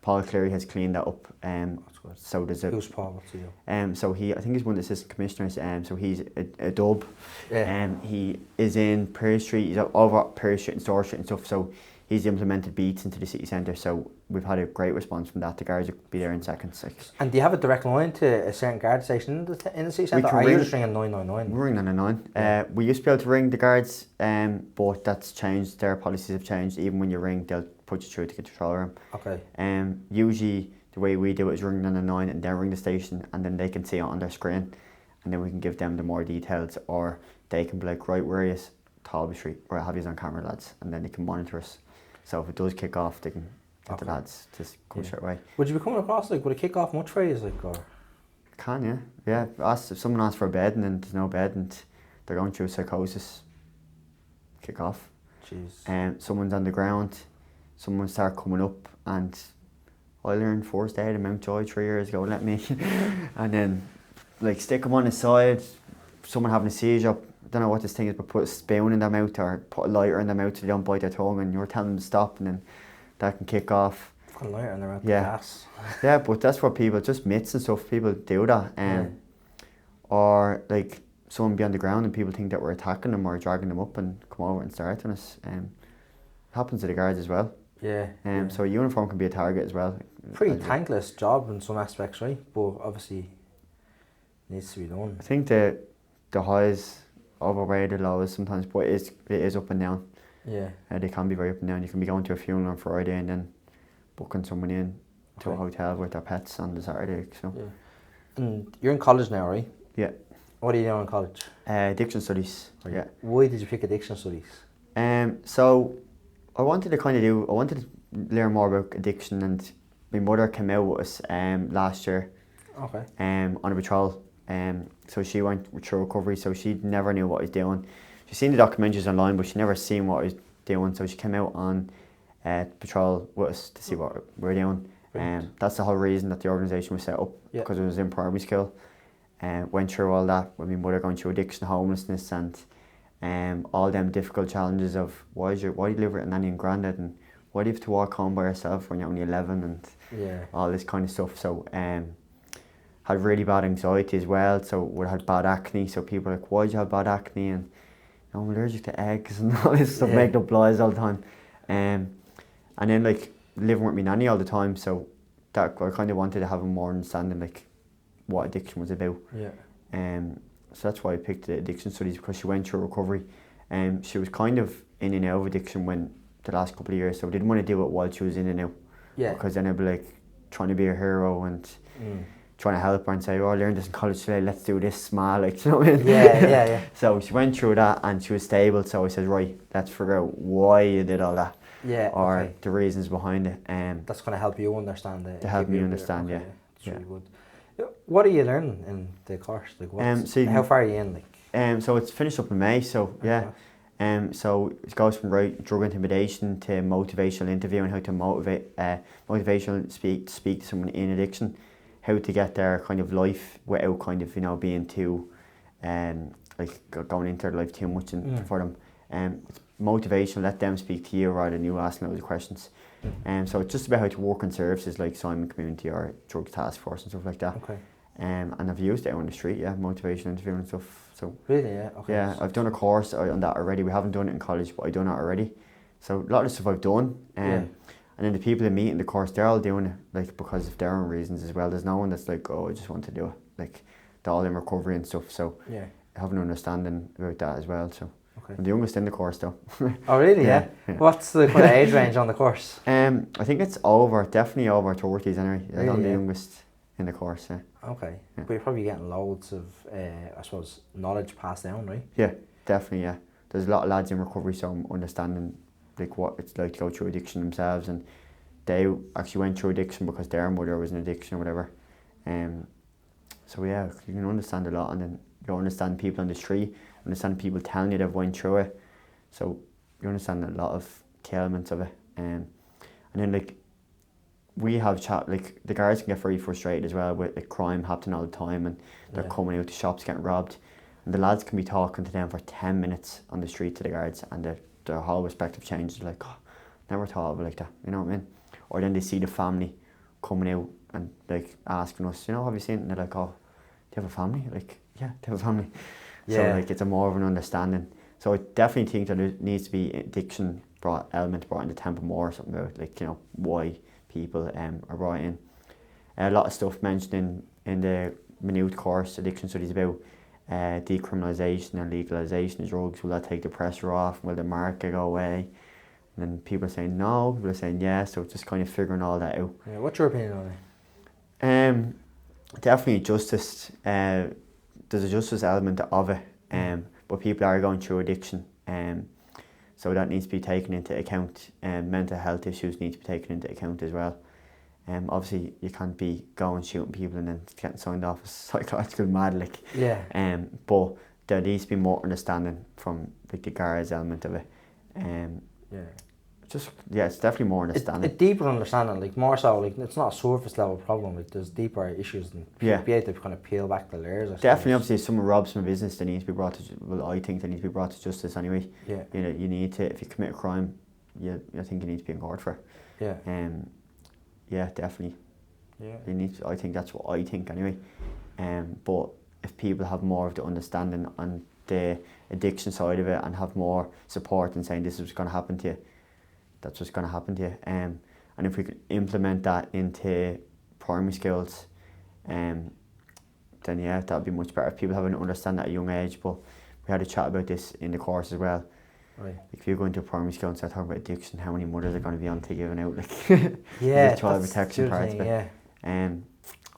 B: Paul Cleary has cleaned that up.
C: That's good.
B: So there's a.
C: Who's Paul? What's he do?
B: So I think he's one of the assistant commissioners. So he's a dub.
C: Yeah.
B: He is in Perry Street. He's over Perry Street and Store Street and stuff. So he's implemented beats into the city centre. So we've had a great response from that. The guards will be there in seconds. Like.
C: And do you have a direct line to a certain guard station in the city centre? Or are you just ringing 999?
B: We're ringing 999. We used to be able to ring the guards, but that's changed. Their policies have changed. Even when you ring, they'll put you through to the control room.
C: Okay.
B: Usually the way we do it is ring 999 and then ring the station, and then they can see it on their screen, and then we can give them the more details, or they can be like, right, where is Talbot Street, or I have you on camera, lads, and then they can monitor us. So if it does kick off, they can get the lads to come straight away.
C: Would you be coming across, like, would it kick off much for you, like, or?
B: Can, yeah. If someone asks for a bed and then there's no bed and they're going through psychosis, kick off.
C: Jeez.
B: Someone's on the ground, someone start coming up, and I learned first aid in Mountjoy 3 years ago, let me. And then like stick them on the side, someone having a seizure, I don't know what this thing is, but put a spoon in their mouth or put a lighter in their mouth so they don't bite their tongue, and you're telling them to stop, and then that can kick off.
C: Fucking lighter in their mouth.
B: Yeah.
C: Gas.
B: Yeah, but that's what people, just myths and stuff, people do that. Or like someone be on the ground and people think that we're attacking them or dragging them up and come over and start on us. It happens to the guards as well.
C: Yeah.
B: So a uniform can be a target as well.
C: Pretty thankless job in some aspects, right? But obviously needs to be done.
B: I think the highs overweigh the lows sometimes, but it is up and down.
C: Yeah.
B: They can be very up and down. You can be going to a funeral on Friday and then booking someone in to a hotel with their pets on the Saturday. So.
C: Yeah. And you're in college now, right?
B: Yeah.
C: What are you doing in college?
B: Addiction studies.
C: Right.
B: Yeah.
C: Why did you pick addiction studies?
B: So I wanted to learn more about addiction, and my mother came out with us last year.
C: Okay.
B: On a patrol. So she went through recovery, so she never knew what I was doing. She's seen the documentaries online, but she never seen what I was doing, so she came out on patrol with us to see what we're doing. That's the whole reason that the organisation was set up, because it was in primary school. Went through all that with my mother going through addiction, homelessness, and all them difficult challenges of why do you live with a nanny and granddad, and why do you have to walk home by yourself when you're only 11, and all this kind of stuff. So had really bad anxiety as well, so we had bad acne, so people were like, why do you have bad acne? And I'm allergic to eggs and all this stuff, making up lies all the time. And then like living with my nanny all the time, so that I kind of wanted to have a more understanding like what addiction was about.
C: Yeah.
B: So that's why I picked the addiction studies, because she went through recovery. She was kind of in and out of addiction when the last couple of years, so I didn't want to do it while she was in and out.
C: Yeah.
B: Because then I'd be like trying to be a hero and trying to help her and say, oh, I learned this in college today, let's do this small, like, you know what I mean?
C: Yeah.
B: So she went through that and she was stable, so I said, right, let's figure out why you did all that.
C: Yeah.
B: Or
C: Okay.
B: the reasons behind it.
C: That's going to help you understand it.
B: To help me understand,
C: okay. It's
B: yeah.
C: really good. What are you learning in the course? Like, how far are you in? Like,
B: so it's finished up in May, so yeah. So it goes from drug intimidation to motivational interviewing, how to motivational speak to someone in addiction, how to get their kind of life without kind of, you know, being too, like going into their life too much for them. It's motivational, let them speak to you rather than you asking loads of questions. So it's just about how to work on services like Simon Community or Drug Task Force and stuff like that.
C: okay.
B: And I've used it on the street, motivational interviewing and stuff. So
C: Really, yeah. Okay.
B: yeah, I've done a course on that already. We haven't done it in college, but I've done it already. So a lot of stuff I've done. And then the people that meet in the course, they're all doing it like because of their own reasons as well. There's no one that's like, oh, I just want to do it. Like they're all in recovery and stuff. So I have an understanding about that as well. So I'm the youngest in the course though.
C: Oh really? Yeah. What's the kind of age range on the course?
B: I think it's definitely over 30s anyway. Really, I'm the youngest in the course.
C: Okay. But you're probably getting loads of, I suppose, knowledge passed down, right?
B: Yeah, definitely. Yeah, there's a lot of lads in recovery, so I'm understanding like what it's like to go through addiction themselves, and they actually went through addiction because their mother was in addiction or whatever. So yeah, you can understand a lot, and then you understand people on the street, understand people telling you they've went through it, so you understand a lot of key elements of it. And then like we have chat, like the guards can get very frustrated as well with like crime happening all the time, and they're coming out to shops getting robbed, and the lads can be talking to them for 10 minutes on the street to the guards, and their whole perspective changes, like, oh, never thought of it like that, you know what I mean? Or then they see the family coming out and like asking us, you know, have you seen it? And they're like, oh, do you have a family? Like, yeah, they have a family. So like it's a more of an understanding. So I definitely think that there needs to be addiction element brought into Temple more, or something about like, you know, why people are brought in. A lot of stuff mentioned in the minute course addiction studies about decriminalisation and legalisation of drugs. Will that take the pressure off? Will the market go away? And then people are saying no, people are saying yes, so it's just kind of figuring all that out.
C: Yeah, what's your opinion on it?
B: Definitely justice. There's a justice element of it, but people are going through addiction, so that needs to be taken into account. Mental health issues need to be taken into account as well. Obviously you can't be going shooting people and then getting signed off as psychological mad, like. But there needs to be more understanding from like the guards element of it. It's definitely more understanding.
C: A deeper understanding, like more so, like it's not a surface level problem. Like there's deeper issues, and be able to kind of peel back the layers.
B: Definitely, obviously, if someone robs from a business, they need to be brought to. Well, I think they need to be brought to justice anyway.
C: Yeah.
B: You know, you need to. If you commit a crime, I think you need to be in court for.
C: Yeah.
B: Yeah, definitely.
C: Yeah.
B: You need to, I think that's what I think anyway. But if people have more of the understanding on the addiction side of it and have more support in saying this is what's going to happen to you, that's what's going to happen to you. And if we could implement that into primary schools, then yeah, that would be much better. If people have an understanding at a young age. But we had a chat about this in the course as well.
C: Right.
B: If you go into a primary school and start talking about addiction, how many mothers are going to be on to giving out? Like,
C: yeah,
B: the child protection part of it.
C: Yeah.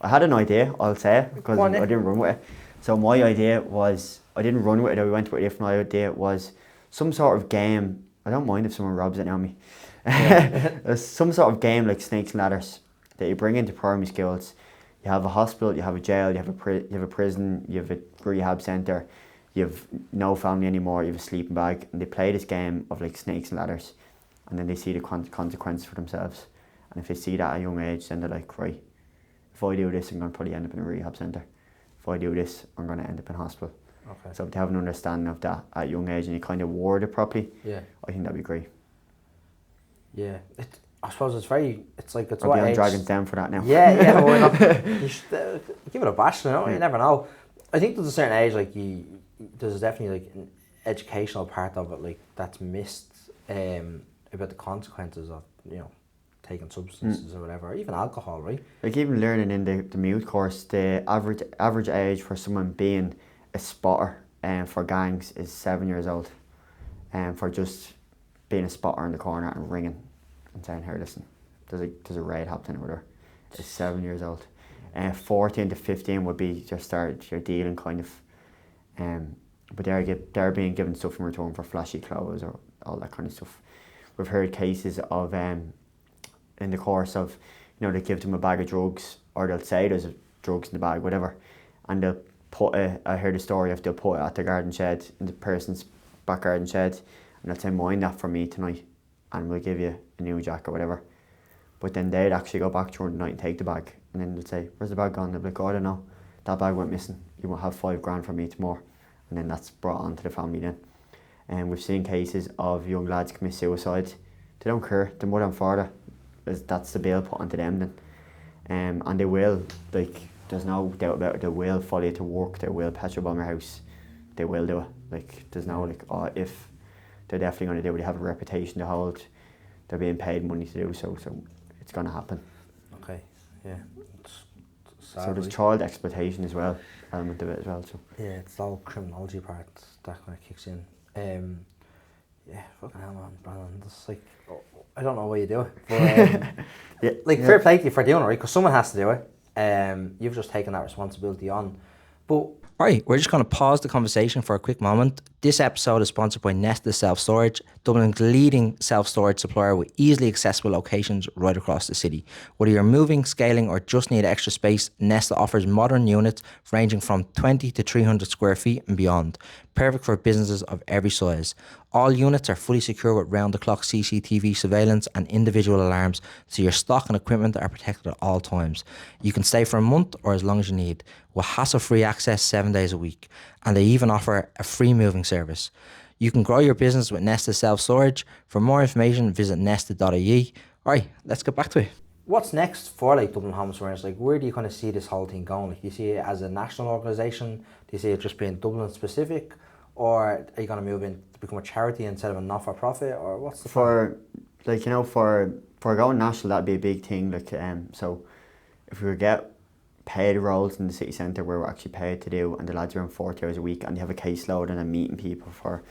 B: I had an idea, I'll say it, because I didn't run with it. So my idea was, I didn't run with it, I went with a different idea, was some sort of game. I don't mind if someone robs it on me. Yeah. Some sort of game like Snakes and Ladders that you bring into primary schools. You have a hospital, you have a jail, you have a prison, you have a rehab centre, you have no family anymore, you have a sleeping bag, and they play this game of like Snakes and Ladders, and then they see the consequences for themselves. And if they see that at a young age, then they're like, right, if I do this, I'm going to probably end up in a rehab centre. If I do this, I'm going to end up in hospital.
C: Okay. So
B: if they have an understanding of that at a young age and you kind of word it properly, I think that'd be great.
C: Yeah, I suppose it's like it's
B: I'll
C: what
B: be on
C: age.
B: Dragon's Den for that now.
C: Yeah, why not? You should give it a bash, you know. You never know. I think there's a certain age, like there's definitely like an educational part of it, like that's missed about the consequences of, you know, taking substances or whatever, or even alcohol, right?
B: Like even learning in the mute course, the average age for someone being a spotter for gangs is 7 years old, and for just being a spotter in the corner and ringing and saying, "Here, listen, there's a raid happening over there," is 7 years old. 14 to 15 would be your dealing kind of, but they're being given stuff in return for flashy clothes or all that kind of stuff. We've heard cases of in the course of, they give them a bag of drugs, or they'll say there's drugs in the bag, whatever, and they'll put I heard a story of they'll put it at the garden shed, in the person's back garden shed, and they'll say, "Mind that for me tonight, and we'll give you a new jack," or whatever. But then they'd actually go back during the night and take the bag, and then they'd say, "Where's the bag gone?" They'll be like, "Oh, I don't know, that bag went missing, you won't have $5,000 for me tomorrow," and then that's brought on to the family then. And we've seen cases of young lads commit suicide. They don't care, the mother and father, that's the bill put onto them then. And they will, like, there's no doubt about it, they will follow you to work, they will petrol bomb your house, they will do it. Like, there's no like, oh, if they're definitely going to do it, they have a reputation to hold, they're being paid money to do so it's going to happen.
C: Okay, yeah.
B: So there's child exploitation as well, element of it as well. So
C: yeah, it's all criminology part that kind of kicks in. Yeah, fucking hell, man, Brandon. It's like, I don't know why you do it, but fair play to you for doing it, right? Because someone has to do it. You've just taken that responsibility on. But
A: Alright, we're just going to pause the conversation for a quick moment. This episode is sponsored by Nesta Self-Storage, Dublin's leading self-storage supplier with easily accessible locations right across the city. Whether you're moving, scaling, or just need extra space, Nesta offers modern units ranging from 20 to 300 square feet and beyond. Perfect for businesses of every size. All units are fully secure with round-the-clock CCTV surveillance and individual alarms, so your stock and equipment are protected at all times. You can stay for a month or as long as you need, with hassle-free access 7 days a week, and they even offer a free moving service. You can grow your business with Nesta Self-Storage. For more information, visit nesta.ie. Alright, let's get back to it.
C: what's next for like Dublin Homeless Awareness? Like, where do you kind of see this whole thing going? Like, do you see it as a national organisation? Do you see it just being Dublin specific? Or are you going to move in to become a charity instead of a not-for-profit? Or what's the
B: for going national, that'd be a big thing. Like, so if we would get paid roles in the city centre where we're actually paid to do, and the lads are in 40 hours a week, and they have a caseload and are meeting people for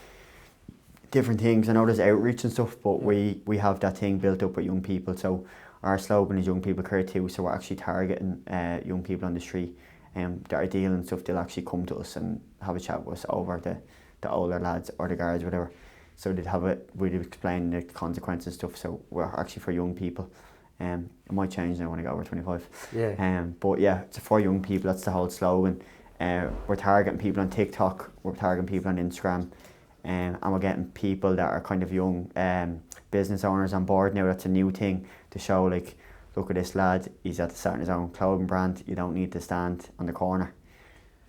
B: different things. I know there's outreach and stuff, but we have that thing built up with young people. So our slogan is young people care too. So we're actually targeting young people on the street that are dealing and stuff. They'll actually come to us and have a chat with us over the older lads or the guards, whatever. So we'd explain the consequences and stuff. So we're actually for young people. It might change now when I get over 25.
C: Yeah.
B: But yeah, it's for young people. That's the whole slogan. We're targeting people on TikTok. We're targeting people on Instagram. And we're getting people that are kind of young business owners on board now. That's a new thing to show, like, look at this lad, he's at starting his own clothing brand. You don't need to stand on the corner.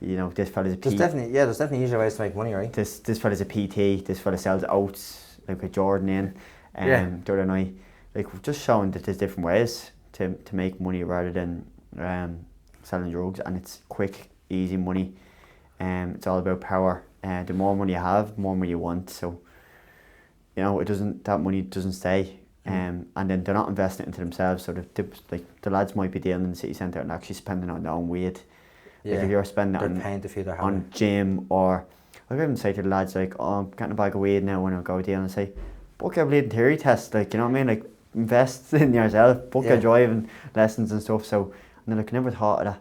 B: You know, this fella's a PT.
C: There's definitely easier ways to make money, right?
B: This fella's a PT, this fella sells oats, like with Jordan in the other night. Like, we've just shown that there's different ways to make money rather than selling drugs, and it's quick, easy money. It's all about power. The more money you have, the more money you want. So, you know, that money doesn't stay. And then they're not investing into themselves. So the lads might be dealing in the city centre and actually spending on their own weed.
C: Yeah.
B: Like, if you're spending on gym, or I'll even say to the lads, like, oh, I'm getting a bag of weed now when I go deal, and say, book your bleeding theory test. Like, you know what I mean? Like, invest in yourself, book your driving lessons and stuff. So, and they're like, I never thought of that.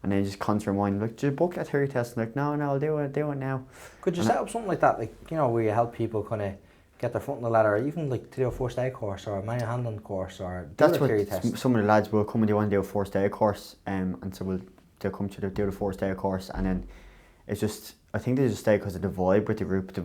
B: And then you just constantly remind them, like, did you book your theory test? And like, no, I'll do it now.
C: Could you set up something like that, like, you know, where you help people kind of get their foot in the ladder, or even like to do a first aid course or a manual handling course, or do a theory test?
B: Some of the lads will come and they want to do a first aid course, and so they'll come to do the first aid course, and then it's just, I think they just stay because of the vibe with the group.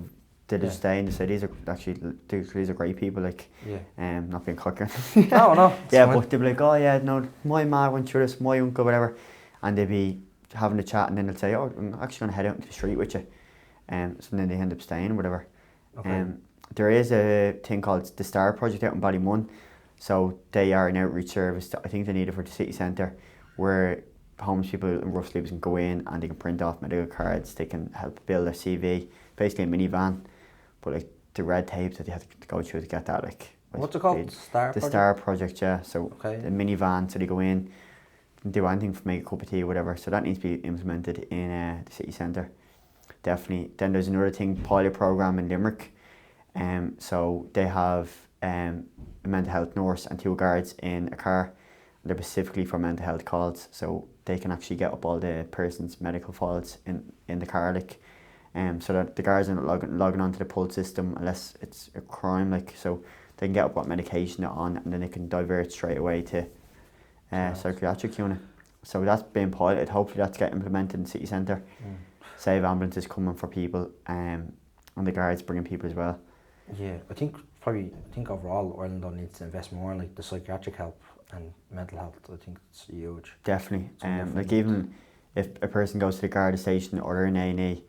B: They just stay and they say, these are great people, like, not being cocky.
C: No.
B: Yeah, but they'll be like, oh yeah, no, my ma went through this, my uncle, whatever, and they'll be having a chat, and then they'll say, oh, I'm actually going to head out into the street with you, so then they end up staying, whatever.
C: Okay.
B: There is a thing called the STAR project out in Ballymun, so they are an outreach service. I think they need it for the city centre, where homeless people in rough sleeps can go in and they can print off medical cards, they can help build their CV, basically a minivan. But like the red tape that they have to go through to get that, like,
C: What's it called?
B: The Star Project, yeah. So
C: okay.
B: the minivan, so they go in, do anything for make a cup of tea or whatever. So that needs to be implemented in the city centre. Definitely. Then there's another thing, pilot programme in Limerick. So they have a mental health nurse and 2 guards in a car. They're specifically for mental health calls, so they can actually get up all the person's medical files in the car, like, so that the guards are not logging onto the pulse system unless it's a crime, like, so they can get up what medication they're on, and then they can divert straight away to psychiatric unit. So that's being piloted. Hopefully that's get implemented in the city centre. Save ambulances coming for people, and the guards bringing people as well.
C: Yeah, I think overall Ireland needs to invest more in like the psychiatric help and mental health. I think it's huge.
B: Definitely. Like even if a person goes to the Garda station or they're in A&E,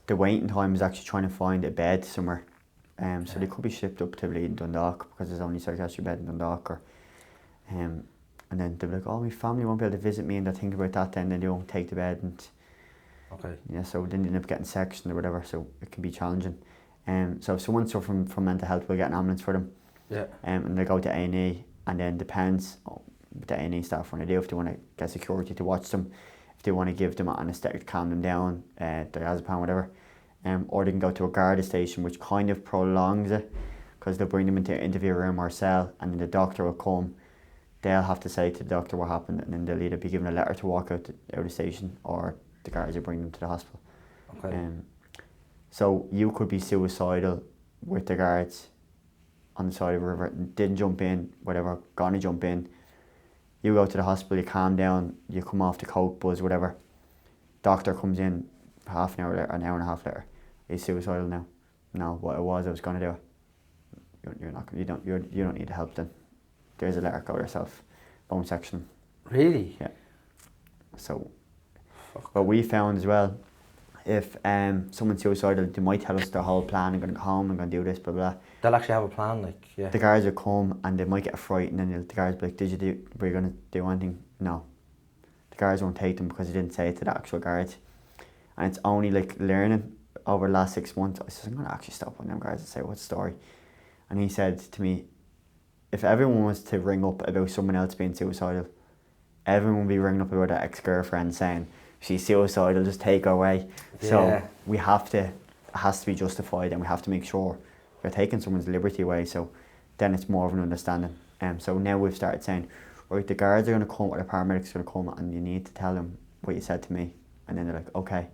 B: the waiting time is actually trying to find a bed somewhere. So they could be shipped up to Leeds, Dundalk, because there's only psychiatric bed in Dundalk, or and then they'll be like, oh, my family won't be able to visit me, and they'll think about that, then they won't take the bed, and yeah, so then they end up getting sectioned or whatever, so it can be challenging. So if someone's suffering from mental health, we'll get an ambulance for them. Yeah. And they go to A&E, and then depends what the A&E staff want to do, if they want to get security to watch them, if they want to give them an anaesthetic to calm them down, diazepam, whatever, or they can go to a Garda station, which kind of prolongs it, because they'll bring them into an interview room or cell, and then the doctor will come. They'll have to say to the doctor what happened, and then they'll either be given a letter to walk out of the station, or the guards will bring them to the hospital. Okay. So you could be suicidal with the guards on the side of a river, didn't jump in, whatever, gonna jump in. You go to the hospital, you calm down, you come off the coke buzz, whatever. Doctor comes in half an hour later, an hour and a half later. Are you suicidal now? No, what it was, I was gonna do it. You're not. You don't need help then. There's a letter, go yourself. Bone section.
C: Really?
B: Yeah. So, what we found as well, if someone's suicidal, they might tell us their whole plan. I'm going to go home, I'm going to do this, blah, blah.
C: They'll actually have a plan, like, yeah.
B: The guards will come and they might get a fright, and then the guards will be like, were you going to do anything? No. The guards won't take them because they didn't say it to the actual guards. And it's only like learning over the last 6 months. I said, I'm going to actually stop one of them guards and say, what's the story? And he said to me, if everyone was to ring up about someone else being suicidal, everyone would be ringing up about their ex-girlfriend saying, she's suicidal, just take her away. Yeah. So we have to, it has to be justified, and we have to make sure we're taking someone's liberty away, so then it's more of an understanding. So now we've started saying, right, the guards are going to come, or the paramedics are going to come, and you need to tell them what you said to me. And then they're like, okay,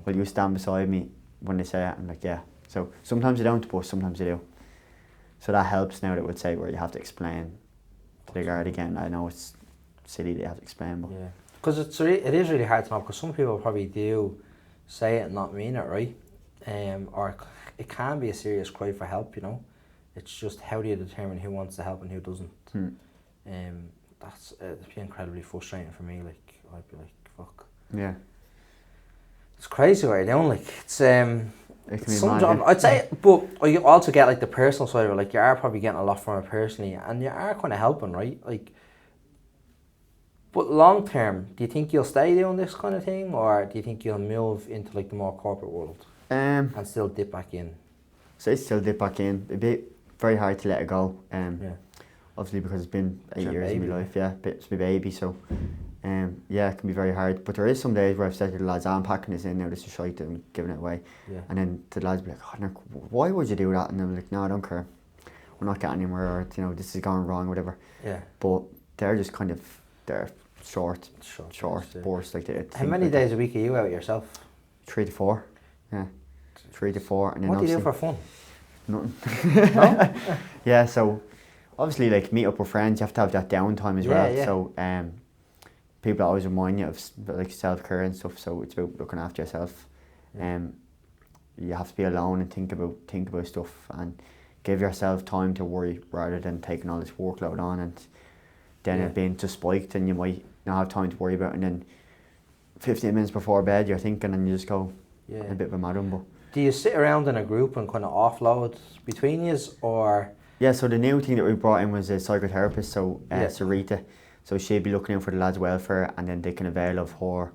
B: will you stand beside me when they say it? I'm like, yeah. So sometimes you don't, but sometimes you do. So that helps now, that would say where you have to explain to the guard again. I know it's silly that you have to explain, but
C: yeah, because it is really hard to know, because some people probably do say it and not mean it, right? Or it can be a serious cry for help, you know. It's just how do you determine who wants to help and who doesn't? It'd be incredibly frustrating for me. Like, I'd be like, fuck.
B: Yeah.
C: It's crazy what you're doing. Like, it's
B: it can be
C: some
B: mad,
C: job,
B: yeah.
C: I'd say, but you also get like the personal side of it. Like, you are probably getting a lot from it personally, and you are kind of helping, right? Like, but long term, do you think you'll stay doing this kind of thing, or do you think you'll move into like the more corporate world and still dip back in?
B: So I still dip back in. It'd be very hard to let it go. Yeah. Obviously, because it's been 8 years of my life. Yeah, it's my baby. So, yeah, it can be very hard. But there is some days where I've said to the lads, I'm packing this in now. This is shite, and giving it away. Yeah. And then the lads be like, oh, Nick, why would you do that? And I'm like, no, I don't care. We're not getting anywhere. Or, you know, this is going wrong, whatever. Yeah. But they're just kind of short bursts like that.
C: How many days a week are you out yourself?
B: 3 to 4. Yeah, 3 to 4. And then
C: what do you do for fun?
B: Nothing. No? Yeah, so obviously, like, meet up with friends, you have to have that downtime as well. Yeah. So people always remind you of like self-care and stuff, so it's about looking after yourself. You have to be alone and think about stuff, and give yourself time to worry rather than taking all this workload on, and then it being just spiked, and you might not have time to worry about it, and then 15 minutes before bed you're thinking, and you just go a bit of a mad one. But
C: do you sit around in a group and kind of offload between yous, or? Yeah,
B: so the new thing that we brought in was a psychotherapist, so Sarita. So she'd be looking out for the lads' welfare, and then they can avail of her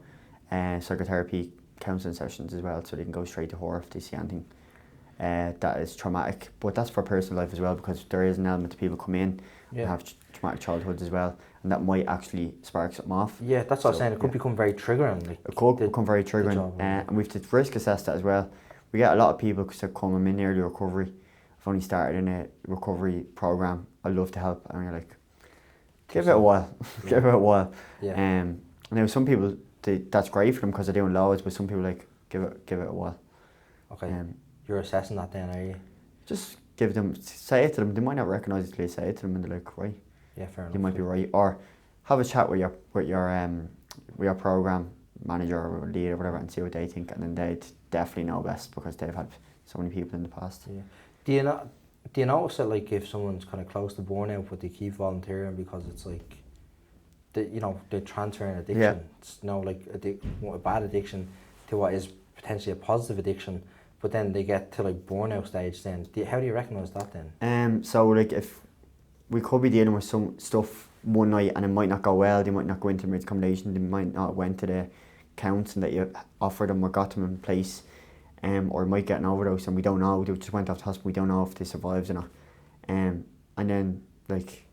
B: psychotherapy counselling sessions as well, so they can go straight to her if they see anything. that is traumatic, but that's for personal life as well, because there is an element of people come in and have traumatic childhoods as well, and that might actually spark something off.
C: Yeah, that's what I was saying. It could become very triggering. Like
B: it could become very triggering, and we have to risk assess that as well. We get a lot of people because they're coming in early recovery. I've only started in a recovery program. I love to help, and you're like, give it a while, give it a while.
C: Yeah.
B: Now some people, that's great for them because they're doing loads, but some people like give it a while.
C: Okay. You're assessing that then, are you?
B: Just say it to them. They might not recognise it till you say it to them, and they're like, right.
C: Yeah, fair enough.
B: You might be right, or have a chat with your program manager or lead or whatever, and see what they think, and then they'd definitely know best because they've had so many people in the past.
C: Yeah. Do you notice that, like, if someone's kind of close to burnout, but they keep volunteering because it's like, they're transferring addiction, like a bad addiction to what is potentially a positive addiction, but then they get to like burnout stage. Then how do you recognise that then?
B: So like if we could be dealing with some stuff one night and it might not go well, they might not go into emergency accommodation, they might not went to the counselling that you offered them or got them in place, or might get an overdose and we don't know, they just went off to hospital, we don't know if they survived or not. And then like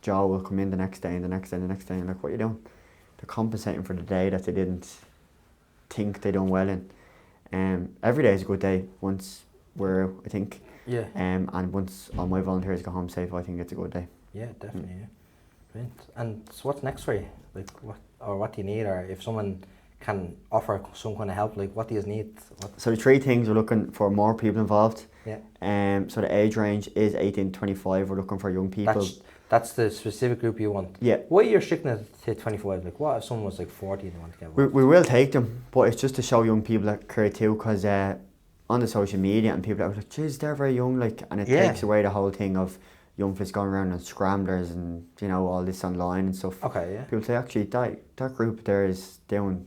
B: Joe will come in the next day and the next day and the next day and like, what are you doing? They're compensating for the day that they didn't think they done well in. Every day is a good day once we're out, I think.
C: Yeah.
B: And once all my volunteers go home safe, I think it's a good day.
C: Yeah, definitely. Yeah. Brilliant. And so what's next for you? Like what do you need, or if someone can offer some kind of help, like what do you need?
B: So the three things, we're looking for more people involved.
C: Yeah.
B: So the age range is 18 to 25. We're looking for young people.
C: That's the specific group you want.
B: Yeah.
C: Why are you restricting it to 25? Like, what if someone was like 40 and they want to get involved?
B: We will take them, but it's just to show young people that care too, because on the social media and people are like, geez, they're very young, like, and it takes away the whole thing of young fellas going around and scramblers and all this online and stuff.
C: Okay, yeah.
B: People say actually that group there is doing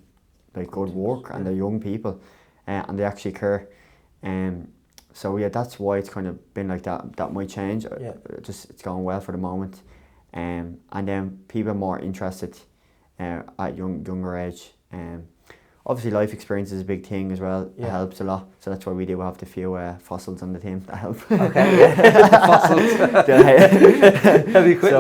B: like good work and they're young people, and they actually care. So yeah, that's why it's kind of been like that. That might change. It's going well for the moment, and then people are more interested at younger age. Obviously, life experience is a big thing as well. It helps a lot. So that's why we do have the few fossils on the team that help.
C: Okay, yeah. Fossils. Have you quit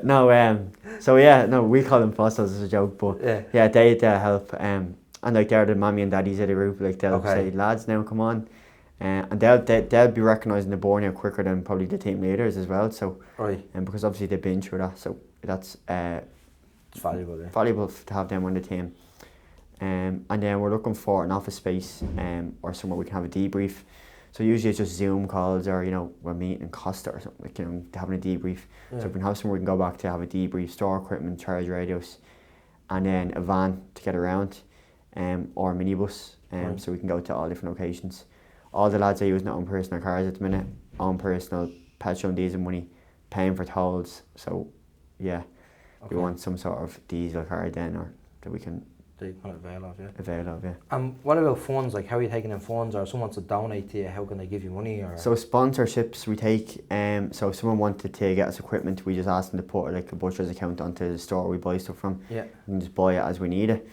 C: now?
B: We call them fossils as a joke, but they help. And like they're the mommy and daddies of the group. Like they'll say, lads, now come on, and they'll be recognising the burnout quicker than probably the team leaders as well. So and because obviously they've been through that, so that's
C: it's valuable. Yeah.
B: Valuable to have them on the team. And then we're looking for an office space or somewhere we can have a debrief. So usually it's just Zoom calls, or we're meeting in Costa or something, like having a debrief. So we can have somewhere we can go back to have a debrief, store equipment, charge radios, and then a van to get around. Or a minibus, so we can go to all different locations. All the lads are using their own personal cars at the minute, own personal petrol and diesel money, paying for tolls. So yeah, we want some sort of diesel card then, or that we can
C: avail of.
B: What
C: about funds? Like, how are you taking in funds, or someone wants to donate to you? How can they give you money? Or
B: so sponsorships we take. So if someone wanted to get us equipment, we just ask them to put like a butcher's account onto the store we buy stuff from. Yeah, we can just buy it as we need it.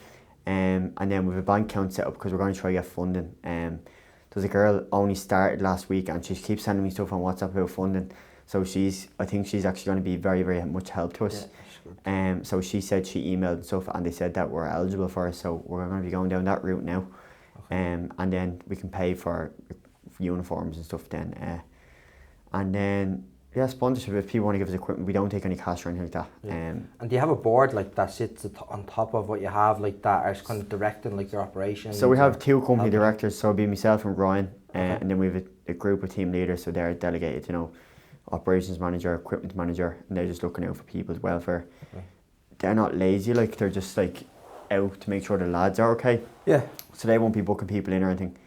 B: And then we have a bank account set up because we're going to try to get funding. There's a girl only started last week and she keeps sending me stuff on WhatsApp about funding. So I think she's actually going to be very, very much help to us. So she said she emailed and stuff, and they said that we're eligible for it. So we're going to be going down that route now. And then we can pay for uniforms and stuff then. And then sponsorship, if people want to give us equipment, we don't take any cash or anything like that.
C: And do you have a board like that sits on top of what you have, like that are kind of directing like your operations?
B: So we have two company directors, so it'll be myself and Ryan, and then we have a group of team leaders, so they're delegated, operations manager, equipment manager, and they're just looking out for people's welfare. They're not lazy, like they're just like out to make sure the lads are okay. Yeah. So they won't be booking people in or anything.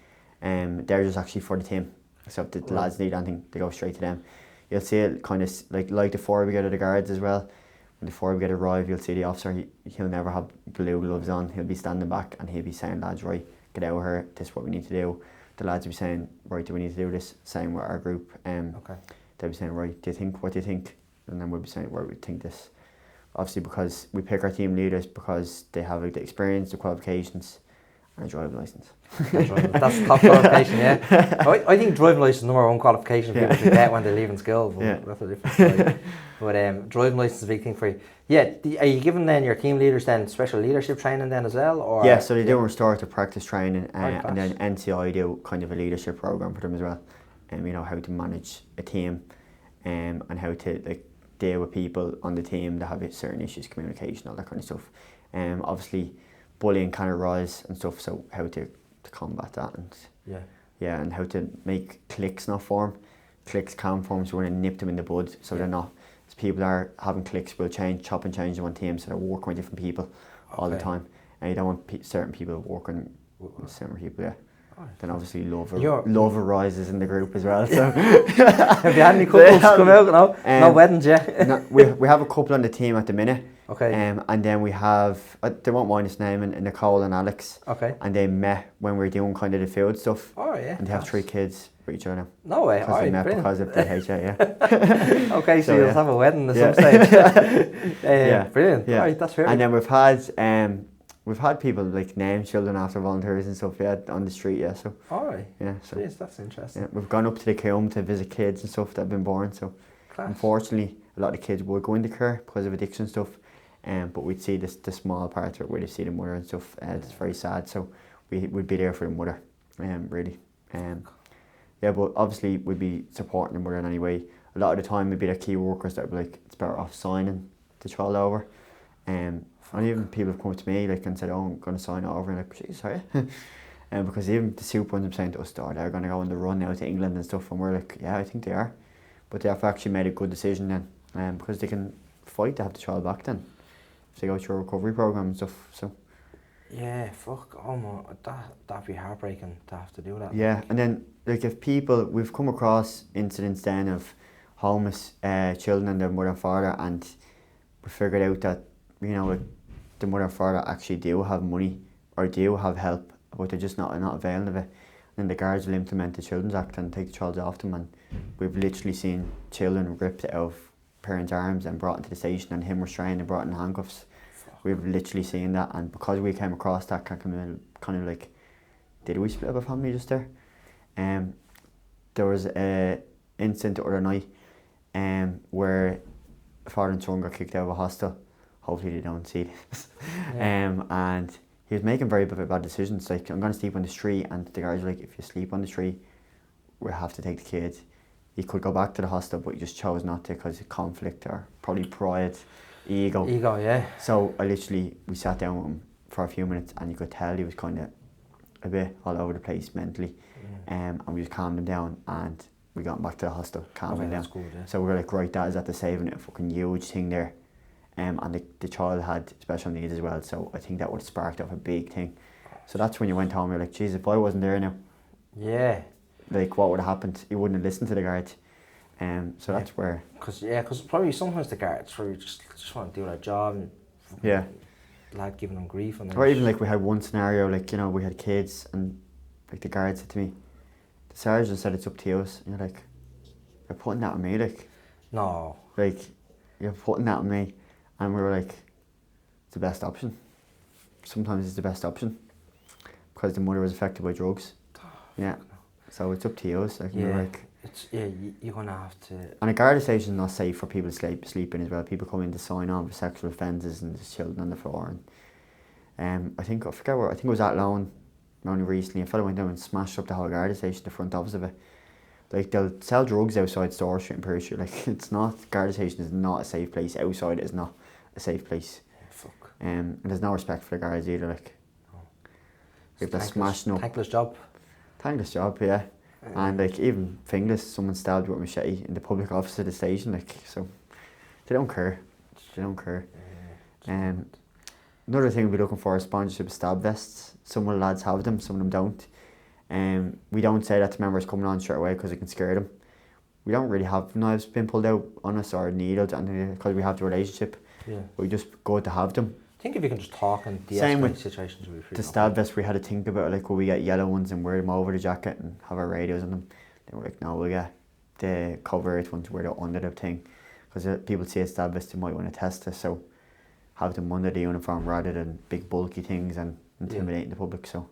B: They're just actually for the team. So if the lads need anything, they go straight to them. You'll see it kind of like the fire brigade of the guards as well. When the fire brigade arrive, you'll see the officer, he'll never have blue gloves on. He'll be standing back and he'll be saying, lads, right, get out of here, this is what we need to do. The lads will be saying, right, do we need to do this? Same with our group. They'll be saying, right, what do you think? And then we'll be saying, right, we think this. Obviously because we pick our team leaders because they have like the experience, the qualifications, and a driving licence.
C: That's the top qualification, yeah. I think driving licence is the number one qualification people should get when they leave in school, but that's a different story. But driving licence is a big thing for you. Yeah, are you giving then your team leaders then special leadership training then as well? Or
B: yeah, so they do restorative practice training, and then NCI do kind of a leadership program for them as well. You know, how to manage a team, and how to like deal with people on the team that have certain issues, communication, all that kind of stuff. Obviously, bullying can arise and stuff, so how to combat that, and and how to make cliques not form. Cliques can form, so we're going to nip them in the bud, so they're not. As people are having cliques, we'll chop and change them on teams, so they're working with different people all the time, and you don't want certain people working with certain people. Yeah. Then obviously love arises in the group as well. So
C: have you had any couples come out? No, no weddings yet.
B: No, we have a couple on the team at the minute.
C: Okay.
B: And then we have, they won't mind us naming, Nicole and Alex.
C: Okay.
B: And they met when we were doing kind of the field stuff.
C: Oh yeah.
B: And they have 3 kids for each other.
C: No way.
B: Because they met because of the HA, yeah.
C: Okay, so you'll have a wedding at some stage. Brilliant.
B: Yeah.
C: Right, that's fair.
B: And then we've had people like name children after volunteers and stuff, on the street, so.
C: Alright.
B: Yeah, so.
C: Jeez, that's interesting.
B: Yeah, we've gone up to the care home to visit kids and stuff that have been born, so.
C: Class.
B: Unfortunately, a lot of the kids would go into care because of addiction stuff, but we'd see the small part of it where they see the mother and stuff. It's very sad, so we'd be there for the mother, really. Yeah, but obviously we'd be supporting the mother in any way. A lot of the time, it'd be the key workers that would be like, it's better off signing the child over. And even people have come to me like and said, oh, I'm going to sign it over, and I'm like, jeez, are you? Because even the super ones are saying to us, they're going to go on the run now to England and stuff, and we're like, yeah, I think they are. But they've actually made a good decision then, because they can fight to have the child back then, if they go through a recovery program and stuff, so.
C: Yeah, fuck, that'd be heartbreaking to have to do that.
B: Yeah, and then, like, if we've come across incidents then of homeless children and their mother and father, and we figured out that, you know, like, the mother and father actually do have money or do have help, but they're just not availing of it. And the guards will implement the Children's Act and take the child off them, and we've literally seen children ripped out of parents' arms and brought into the station, and him restrained and brought in handcuffs. We've literally seen that, and because we came across that kind of like, did we split up a family just there? There was an incident the other night where a father and son got kicked out of a hostel. Hopefully they don't see this. And he was making very bad decisions, like, I'm going to sleep on the street, and the guards were like, if you sleep on the street, we'll have to take the kids. He could go back to the hostel, but he just chose not to because of conflict or probably pride, ego.
C: Ego, yeah.
B: So we sat down with him for a few minutes, and you could tell he was kind of a bit all over the place mentally. And we just calmed him down, and we got him back to the hostel, calmed him down.
C: Good, yeah.
B: So we were like, right, that is at the saving it, a fucking huge thing there. And the child had special needs as well, so I think that would have sparked off a big thing. So that's when you went home, you're like, geez, if I wasn't there now, like, what would have happened? He wouldn't have listened to the guards. So that's where...
C: Because probably sometimes the guards just want to do their job, and lad giving them grief. And
B: or even like we had one scenario, like, you know, we had kids, and like the guard said to me, the sergeant said it's up to us, and you're like, you're putting that on me, like...
C: No.
B: Like, you're putting that on me. And we were like, it's the best option. Sometimes it's the best option. Because the mother was affected by drugs. Yeah. So it's up to you. Like, we were like,
C: you're going to have to...
B: And a guard station is not safe for people to sleep in as well. People come in to sign on for sexual offences, and there's children on the floor. And I think it was at Loan only recently. A fellow went down and smashed up the whole guard station, the front office of it. Like, they'll sell drugs outside Store Street and Pearl Street. Like, it's not, guard station is not a safe place. Outside it is not a safe place.
C: Yeah, fuck.
B: And there's no respect for the guards either, like. If they're smashing up.
C: Thankless job.
B: Thankless job, yeah. And like, even fingless, someone stabbed with a machete in the public office of the station, like, so they don't care. They don't care. Another thing we'll be looking for is sponsorship of stab vests. Some of the lads have them, some of them don't. We don't say that to members coming on straight away because it can scare them. We don't really have knives being pulled out on us or needled because we have the relationship. Yeah. We just go to have them.
C: I think if you can just talk and de-escalate situations, we'll be free.
B: The stab vests, we had to think about it, like, will we get yellow ones and wear them over the jacket and have our radios on them? Then we're like, no, we'll get the cover it ones, wear the under the thing. Because people see a stab vest, they might want to test us, so have them under the uniform rather than big bulky things and intimidating the public. So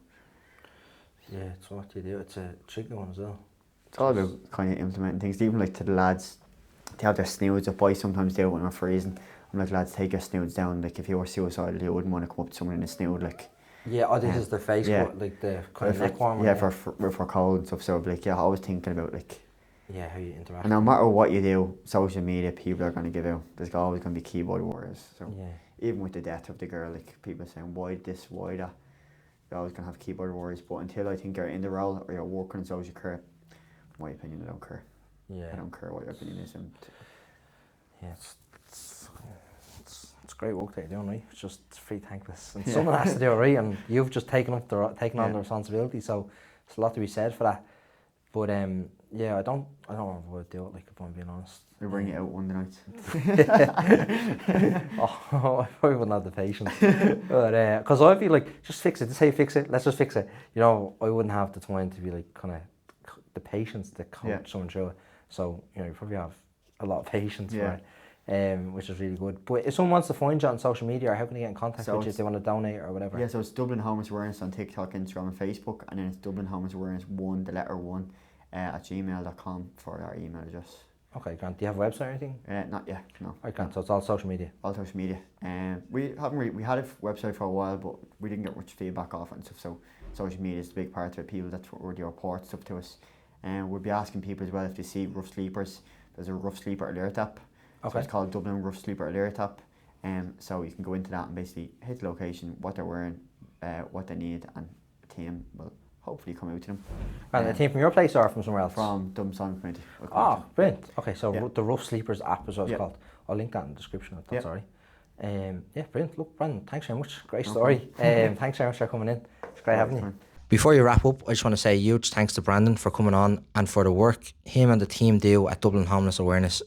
C: Yeah, it's what you do. It's a tricky one as well.
B: It's all about kind of implementing things. Even like to the lads, they have their snoods up. I sometimes do it when I'm freezing. I'm like, lads, take your snoods down. Like if you were suicidal, you wouldn't want to come up to someone in a snood. Like,
C: yeah, this is their face, like the kind of neck warmer.
B: Yeah, for cold and stuff. So like, yeah, always thinking about like,
C: yeah, how you interact.
B: And no matter what you do, social media, people are going to give out. There's always going to be keyboard warriors. So even with the death of the girl, like people saying, why this, why that, you're always going to have keyboard warriors. But until I think you're in the role or you're working in social care, in my opinion, I don't care.
C: Yeah.
B: I don't care what your opinion is. And
C: yeah, it's great work that you're doing, right? It's just free thankless. And someone has to do it, right? And you've just taken on the responsibility. So there's a lot to be said for that. But yeah, I don't know if I would do it, like, if I'm being honest.
B: We'll bring it out one night.
C: I probably wouldn't have the patience. But because I'd be like, just fix it. Just say fix it. Let's just fix it. You know, I wouldn't have the time to be like kind of the patience to coach someone through it. So you know, you probably have a lot of patience for it, which is really good. But if someone wants to find you on social media, or how can they get in contact with you if they want to donate or whatever?
B: Yeah, so it's Dublin Homeless Awareness on TikTok, Instagram, and Facebook, and then it's Dublin Homeless Awareness 1, the letter 1, at gmail.com for our email address.
C: Okay, Grant. Do you have a website or anything?
B: Not yet, no.
C: Okay, Grant. So it's all social media.
B: All social media. We had a website for a while, but we didn't get much feedback off it and stuff. So social media is a big part of it. People that's what they report stuff to us, and we'll be asking people as well if they see rough sleepers. There's a rough sleeper alert app. Okay. So it's called Dublin Rough Sleeper Alert app. So you can go into that and basically hit the location, what they're wearing, what they need, and a team will hopefully come out to them.
C: And a team from your place or from somewhere else?
B: From Dublin Homeless Community.
C: Oh, brilliant. Okay, so the Rough Sleepers app is what it's called. I'll link that in the description if that's alright. Yeah, brilliant. Look, Brandon, thanks very much. Great story. Thanks very much for coming in. It's great having you.
A: Before you wrap up, I just want to say a huge thanks to Brandon for coming on and for the work him and the team do at Dublin Homeless Awareness.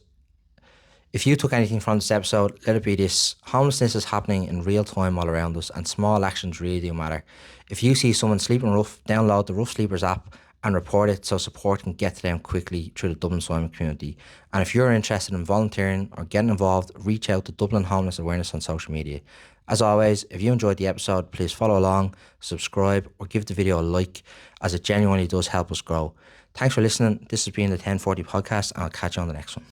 A: If you took anything from this episode, let it be this: homelessness is happening in real time all around us, and small actions really do matter. If you see someone sleeping rough, download the Rough Sleepers app and report it so support can get to them quickly through the Dublin community. And if you're interested in volunteering or getting involved, reach out to Dublin Homeless Awareness on social media. As always, if you enjoyed the episode, please follow along, subscribe, or give the video a like, as it genuinely does help us grow. Thanks for listening. This has been the 1040 podcast, and I'll catch you on the next one.